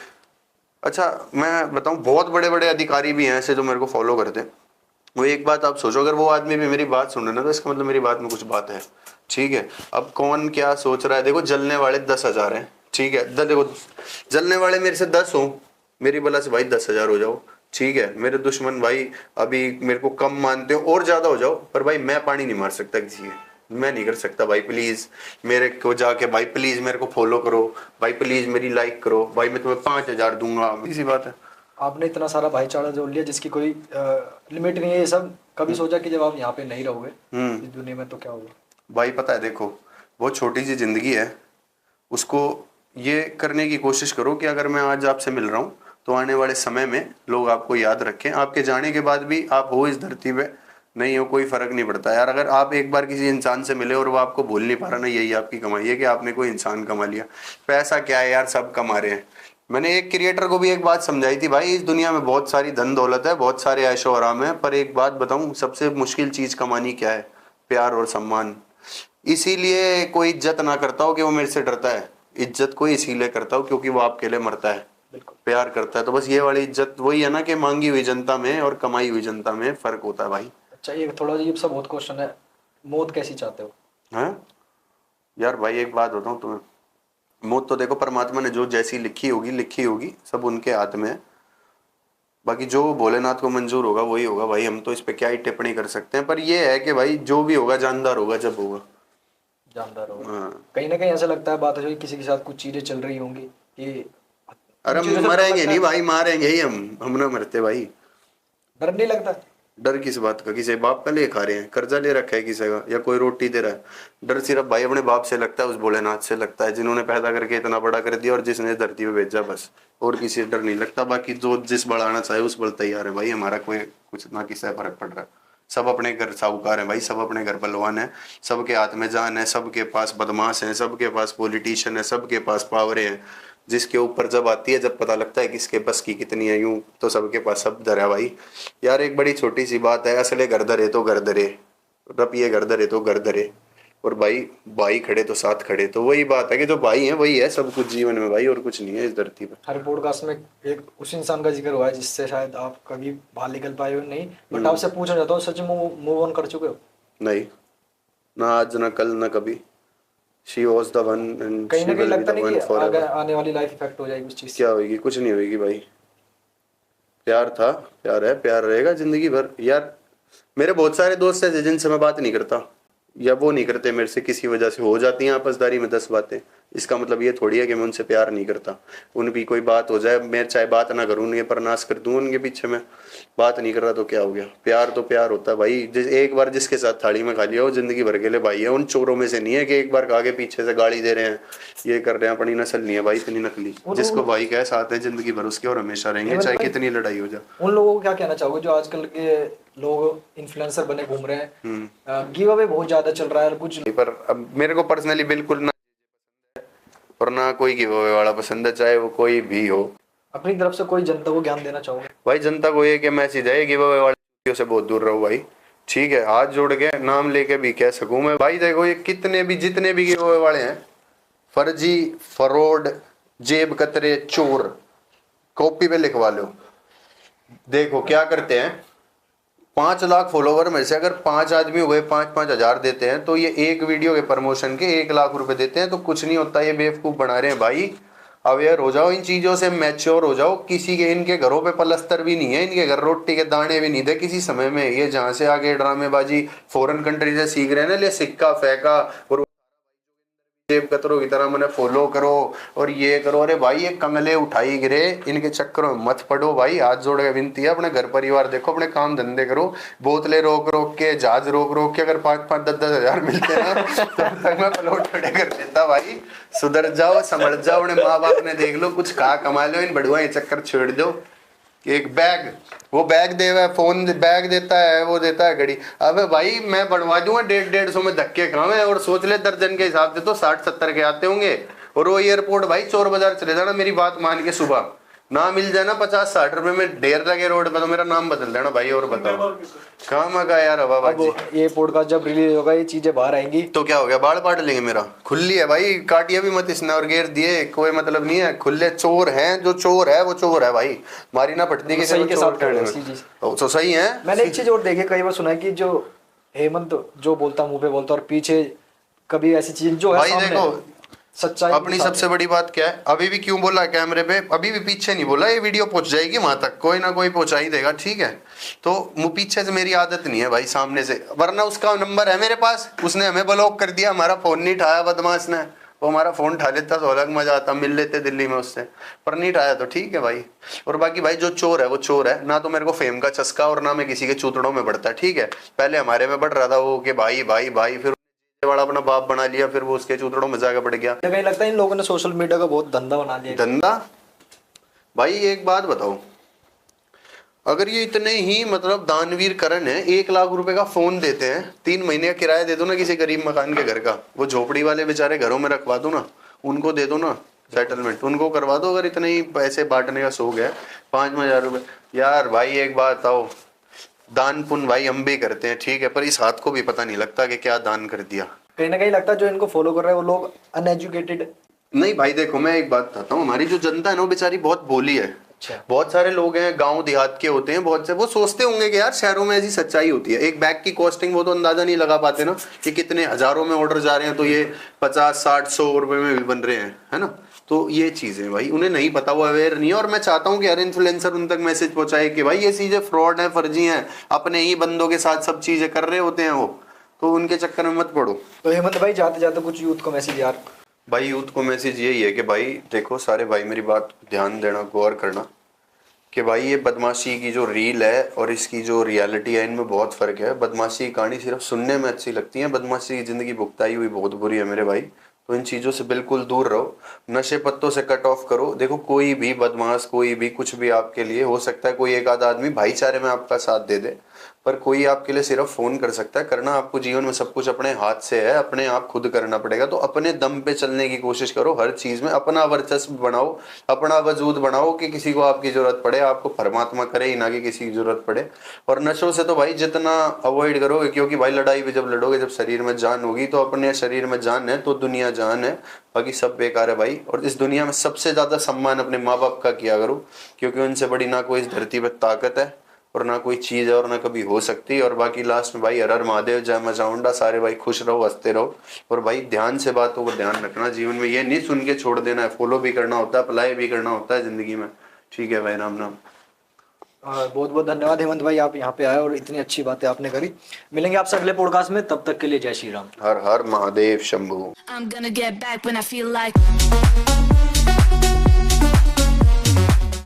अच्छा मैं बताऊं, बहुत बड़े बड़े अधिकारी भी हैं ऐसे जो मेरे को फॉलो करते हैं। वो एक बात आप सोचो, अगर वो आदमी भी मेरी बात सुन रहे ना, तो इसका मतलब मेरी बात में कुछ बात है। ठीक है, अब कौन क्या सोच रहा है, देखो जलने वाले 10,000 हैं, ठीक है, देखो जलने वाले मेरे से 10 हो, मेरी बला से भाई 10,000 हो जाओ, ठीक है। मेरे दुश्मन भाई अभी मेरे को कम मानते हो और ज्यादा हो जाओ, पर भाई मैं पानी नहीं मार सकता किसी के, मैं नहीं कर सकता भाई। प्लीज मेरे को जाके भाई प्लीज मेरे को फॉलो करो भाई, प्लीज मेरी लाइक करो भाई, मैं तुम्हें 5,000 दूंगा, इसी बात है। आपने इतना सारा भाईचारा जोड़ लिया जिसकी कोई लिमिट नहीं है। ये सब कभी सोचा कि जब आप यहाँ पे नहीं रहोगे इस दुनिया में तो क्या होगा? भाई पता है, देखो बहुत छोटी सी जिंदगी है, उसको ये करने की कोशिश करो कि अगर मैं आज आपसे मिल रहा हूँ तो आने वाले समय में लोग आपको याद रखें। आपके जाने के बाद भी आप हो इस धरती पे, नहीं हो, कोई फर्क नहीं पड़ता यार। अगर आप एक बार किसी इंसान से मिले और वो आपको भूल नहीं पा रहा ना, यही आपकी कमाई है कि आपने कोई इंसान कमा लिया। पैसा क्या है यार, सब कमा रहे हैं। मैंने एक क्रिएटर को भी एक बात समझाई थी, भाई इस दुनिया में बहुत सारी धन दौलत है, बहुत सारे ऐशो आराम है, पर एक बात बताऊं, सबसे मुश्किल चीज कमानी क्या है? प्यार और सम्मान। इसीलिए कोई इज्जत ना करता हो कि वो मेरे से डरता है, इज्जत कोई इसीलिए करता हो क्योंकि वो आपके लिए मरता है, बिल्कुल। प्यार करता है। तो बस ये वाली इज्जत वही है ना कि मांगी हुई जनता में और कमाई हुई जनता में फर्क होता है भाई। अच्छा, ये थोड़ा अजीब सा बहुत क्वेश्चन है, मौत कैसी चाहते हो? हैं यार भाई, एक बात बताऊं तुम्हें, मौत तो देखो परमात्मा ने जो जैसी लिखी होगी, सब उनके हाथ में है। बाकी जो भोलेनाथ को मंजूर होगा वही होगा भाई, हम तो इस पे क्या ही टिप्पणी कर सकते हैं। पर ये है कि भाई जो भी होगा जानदार होगा जब होगा। जानदार होगा। हाँ। कहीं ना कहीं ऐसा लगता है बात है किसी के साथ कुछ चीजें चल रही होंगी कि अरे उन चीजों हम से डर मरेंगे लगता नहीं है? भाई, मारेंगे ही हम ना मरते भाई। डर नहीं लगता? डर किस बात का? किसी बाप का ले खा रहे हैं, कर्जा ले रखा है किसी का, या कोई रोटी दे रहा है? डर सिर्फ भाई अपने बाप से लगता है, उस भोलेनाथ से लगता है, जिन्होंने पैदा करके इतना बड़ा कर दिया और जिसने इस धरती पे भेजा, बस। और किसी से डर नहीं लगता। बाकी जो जिस बल आना चाहे उस बल तैयार है भाई, हमारा कोई कुछ ना किसी से फर्क पड़ रहा है। सब अपने घर साहूकार है भाई, सब अपने घर बलवान है, सबके हाथ में जान है, सबके पास बदमाश है, सबके पास पॉलिटिशियन है, सबके पास पावरें हैं। जिसके ऊपर जब आती है, जब पता लगता है कि इसके बस की कितनी है, यूं तो सबके पास सब धर है भाई। यार एक बड़ी छोटी सी बात है, असले घर धरे तो घर धरे, रपिए घर धरे तो घर धरे, और भाई भाई खड़े तो साथ खड़े। तो वही बात है कि जो भाई है वही है सब कुछ जीवन में भाई, और कुछ नहीं है इस धरती पर। हर पॉडकास्ट में एक उस इंसान का जिक्र हुआ है जिससे शायद आप कभी बाहर निकल पाए हो नहीं, बट आपसे पूछना चाहता हूँ, सच में मूव ऑन कर चुके हो? नहीं, ना आज ना कल ना कभी। She was the one and कहीं शी ना कहीं विल बी लगता द नहीं वन कि फॉरएवर। आने वाली लाइफ इफेक्ट हो जाएगी उस चीज से? क्या होगी? कुछ नहीं होगी भाई। प्यार था, प्यार है, प्यार रहेगा जिंदगी भर। यार मेरे बहुत सारे दोस्त हैं जिनसे मैं बात नहीं करता, या वो नहीं करते मेरे से, किसी वजह से हो जाती हैं आपसदारी में 10 बातें। इसका मतलब ये थोड़ी है कि मैं उनसे प्यार नहीं करता। उनकी कोई बात हो जाए, मैं चाहे बात ना करूँ, उनके प्रनाश कर दूँ, उनके पीछे मैं बात नहीं कर रहा तो क्या हो गया? प्यार तो प्यार होता है भाई। जिस एक बार जिसके साथ थाली में खा लिया वो जिंदगी भर के लिए भाई है। उन चोरों में से नहीं है कि एक बार खा के पीछे से गाली दे रहे हैं, ये कर रहे हैं। अपनी नस्ल नहीं है भाई इतनी नकली। जिसको भाई कहे साथ है जिंदगी भर उसके, और हमेशा रहेंगे चाहे कितनी लड़ाई हो जाए। उन लोगों को क्या कहना चाहोगे जो आजकल के लोग इन्फ्लुएंसर बने घूम रहे हैं? गिव अवे बहुत ज्यादा चल रहा है कुछ, पर अब मेरे को पर्सनली बिल्कुल ना, और ना कोई गिव अवे वाला पसंद है, चाहे वो कोई भी हो। अपनी तरफ से कोई जनता को ज्ञान देना चाहोगे? भाई जनता को ये कि मैसेज है, गिव अवे वाले से बहुत दूर रहो भाई। ठीक है, हाथ जोड़ के नाम लेके भी कह सकूं मैं भाई, देखो ये कितने भी जितने भी गिव अवे वाले हैं, फर्जी, फ्रॉड, जेब कतरे, चोर, कॉपी पे लिखवा लो। देखो क्या करते हैं, 5 लाख फॉलोवर में से अगर 5 आदमी हो गए, 5-5 हजार देते हैं, तो ये एक वीडियो के प्रमोशन के 1 लाख रुपए देते हैं। तो कुछ नहीं होता, ये बेवकूफ बना रहे हैं भाई। अवेयर हो जाओ इन चीजों से, मैच्योर हो जाओ। किसी के इनके घरों पे पलस्तर भी नहीं है, इनके घर रोटी के दाने भी नहीं थे किसी समय में। ये जहां से आगे ड्रामेबाजी फॉरेन कंट्री से सीख रहे हैं ना, ले सिक्का फेंका और जेब कतरों की तरह मैंने फॉलो करो और ये करो। अरे भाई ये कंगले उठाई गिरे, इनके चक्करों में मत पड़ो भाई। हाथ जोड़ के विनती है, अपने घर परिवार देखो, अपने काम धंधे करो। बोतलें रोक रोक के, जहाज रोक रोक के अगर 5-5 10-10 हजार मिलते ना तब तक मैं प्लॉट खड़े कर देता भाई। सुधर जाओ, समझ जाओ, अपने माँ बाप ने देख लो, कुछ खा कमा लो, इन बढ़ुआ ये चक्कर छोड़ दो। एक बैग, वो बैग देवा, फोन बैग देता है, वो देता है घड़ी। अबे भाई मैं बढ़वा दूंगा 150-150 में धक्के खावे, और सोच ले दर्जन के हिसाब से तो 60-70 के आते होंगे। और वो एयरपोर्ट भाई चोर बाजार चले जाना, मेरी बात मान के सुबह ना मिल जाए ना 50-60 रुपए में ढेर लगे रोड पे, तो मेरा नाम बदल देना भाई। और बताओ काम आगा यार। हवा अब ये पॉडकास्ट जब रिलीज होगा ये चीजें बाहर आएंगी तो क्या हो गया, बाल पाट लेंगे मेरा। खुली है भाई, काटिया भी मत इसने और घेर दिए, कोई मतलब नहीं है। खुले चोर हैं, जो चोर है वो चोर है भाई, मारी ना पटती के सही के साथ तो सही है। मैंने एक चीज और देखी, कई बार सुना है कि जो हेमंत जो बोलता मुंह पे बोलता और पीछे कभी ऐसी चीज जो है भाई सामने देखो सच्चाई अपनी सबसे बड़ी बात क्या है, अभी भी क्यों बोला कैमरे पे, अभी भी पीछे नहीं बोला। ये वीडियो पहुंच जाएगी वहां तक, कोई ना कोई पहुंचा ही देगा, ठीक है। तो पीछे से मेरी आदत नहीं है भाई, सामने से, वरना उसका नंबर है मेरे पास, उसने हमें ब्लॉक कर दिया, हमारा फोन नहीं उठाया बदमाश ने। वो हमारा फोन उठा लेता तो अलग मजा आता, मिल लेते दिल्ली में उससे, पर नहीं उठाया तो ठीक है भाई। और बाकी भाई जो चोर है वो चोर है ना, तो मेरे को फेम का चस्का और ना मैं किसी के चूतड़ों में बढ़ता, ठीक है। पहले हमारे में बढ़ रहा था वो कि भाई भाई भाई, फिर वाला अपना बाप बना लिया, फिर वो उसके चूतड़ों में जाकर बढ़ गया। कहीं लगता है इन लोगों ने सोशल मीडिया का बहुत धंधा बना लिया। धंधा भाई, एक बात बताओ, अगर ये इतने ही मतलब दानवीर करण है, 1 लाख रुपए का फोन देते हैं, 3 महीने का किराया दे दो ना किसी गरीब मकान के घर का, वो झोपड़ी वाले बेचारे घरों में रखवा दो ना, उनको दे दो ना सेटलमेंट, उनको करवा दो। अगर इतने ही पैसे बांटने का शौक है, 5,000 रुपए यार भाई। एक बात बताओ, दान पुण्य भाई हम भी करते हैं, ठीक है, पर इस हाथ को भी पता नहीं लगता कि क्या दान कर दिया। कहीं ना कहीं लगता है जो इनको फॉलो कर रहे हैं वो लोग अनएजुकेटेड। नहीं भाई देखो, मैं एक बात बताता हूँ, हमारी जो जनता है ना वो बेचारी बहुत भोली है। बहुत सारे लोग हैं गांव देहात के होते हैं, बहुत से वो सोचते होंगे कि यार शहरों में ऐसी सच्चाई होती है। एक बैग की कॉस्टिंग वो तो अंदाजा नहीं लगा पाते ना कि कितने हजारों में ऑर्डर जा रहे हैं, तो ये 50-60-100 रुपए में भी बन रहे हैं, है ना। तो ये चीजें भाई उन्हें नहीं पता, वो अवेयर नहीं है। और मैं चाहता हूँ कि हर इन्फ्लुएंसर उन तक मैसेज पहुंचाए कि भाई ये चीजें फ्रॉड है, फर्जी हैं, अपने ही बंदों के साथ सब चीजें कर रहे होते हैं वो, तो उनके चक्कर में मत पड़ो। तो हेमंत भाई जाते जाते कुछ यूथ को मैसेज यार। भाई यूथ को मैसेज यही है कि भाई देखो सारे भाई, मेरी बात ध्यान देना, गौर करना कि भाई ये बदमाशी की जो रील है और इसकी जो रियलिटी है, इनमें बहुत फर्क है। बदमाशी की कहानी सिर्फ सुनने में अच्छी लगती है, बदमाशी की जिंदगी भुगताई हुई बहुत बुरी है मेरे भाई। तो इन चीज़ों से बिल्कुल दूर रहो, नशे पत्तों से कट ऑफ करो। देखो कोई भी बदमाश, कोई भी कुछ भी आपके लिए हो सकता है, कोई एक आध आदमी भाईचारे में आपका साथ दे दे, पर कोई आपके लिए सिर्फ फोन कर सकता है। करना आपको जीवन में सब कुछ अपने हाथ से है, अपने आप खुद करना पड़ेगा। तो अपने दम पे चलने की कोशिश करो, हर चीज में अपना वर्चस्व बनाओ, अपना वजूद बनाओ कि किसी को आपकी जरूरत पड़े, आपको परमात्मा करे ही ना कि किसी की जरूरत पड़े। और नशों से तो भाई जितना अवॉइड करो, क्योंकि भाई लड़ाई भी जब लड़ोगे, जब शरीर में जान होगी, तो अपने शरीर में जान है तो दुनिया जान है, बाकी सब बेकार है भाई। और इस दुनिया में सबसे ज्यादा सम्मान अपने माँ बाप का किया करो, क्योंकि उनसे बड़ी ना कोई इस धरती पर ताकत है और ना कोई चीज है और ना कभी हो सकती। और बाकी लास्ट में भाई हर हर महादेव, जय मां चामुंडा। सारे भाई खुश रहो, हंसते रहो, और भाई ध्यान से बातों को ध्यान रखना जीवन में, ये नहीं सुन के छोड़ देना है, फॉलो भी करना होता है, अप्लाई भी करना होता है जिंदगी में, ठीक है भाई। राम राम। बहुत बहुत धन्यवाद हेमंत भाई, आप यहाँ पे आए और इतनी अच्छी बातें आपने करी। मिलेंगे आपसे अगले पॉडकास्ट में, तब तक के लिए जय श्री राम। हर हर Mahadev Shambhu. I'm gonna get back when I feel like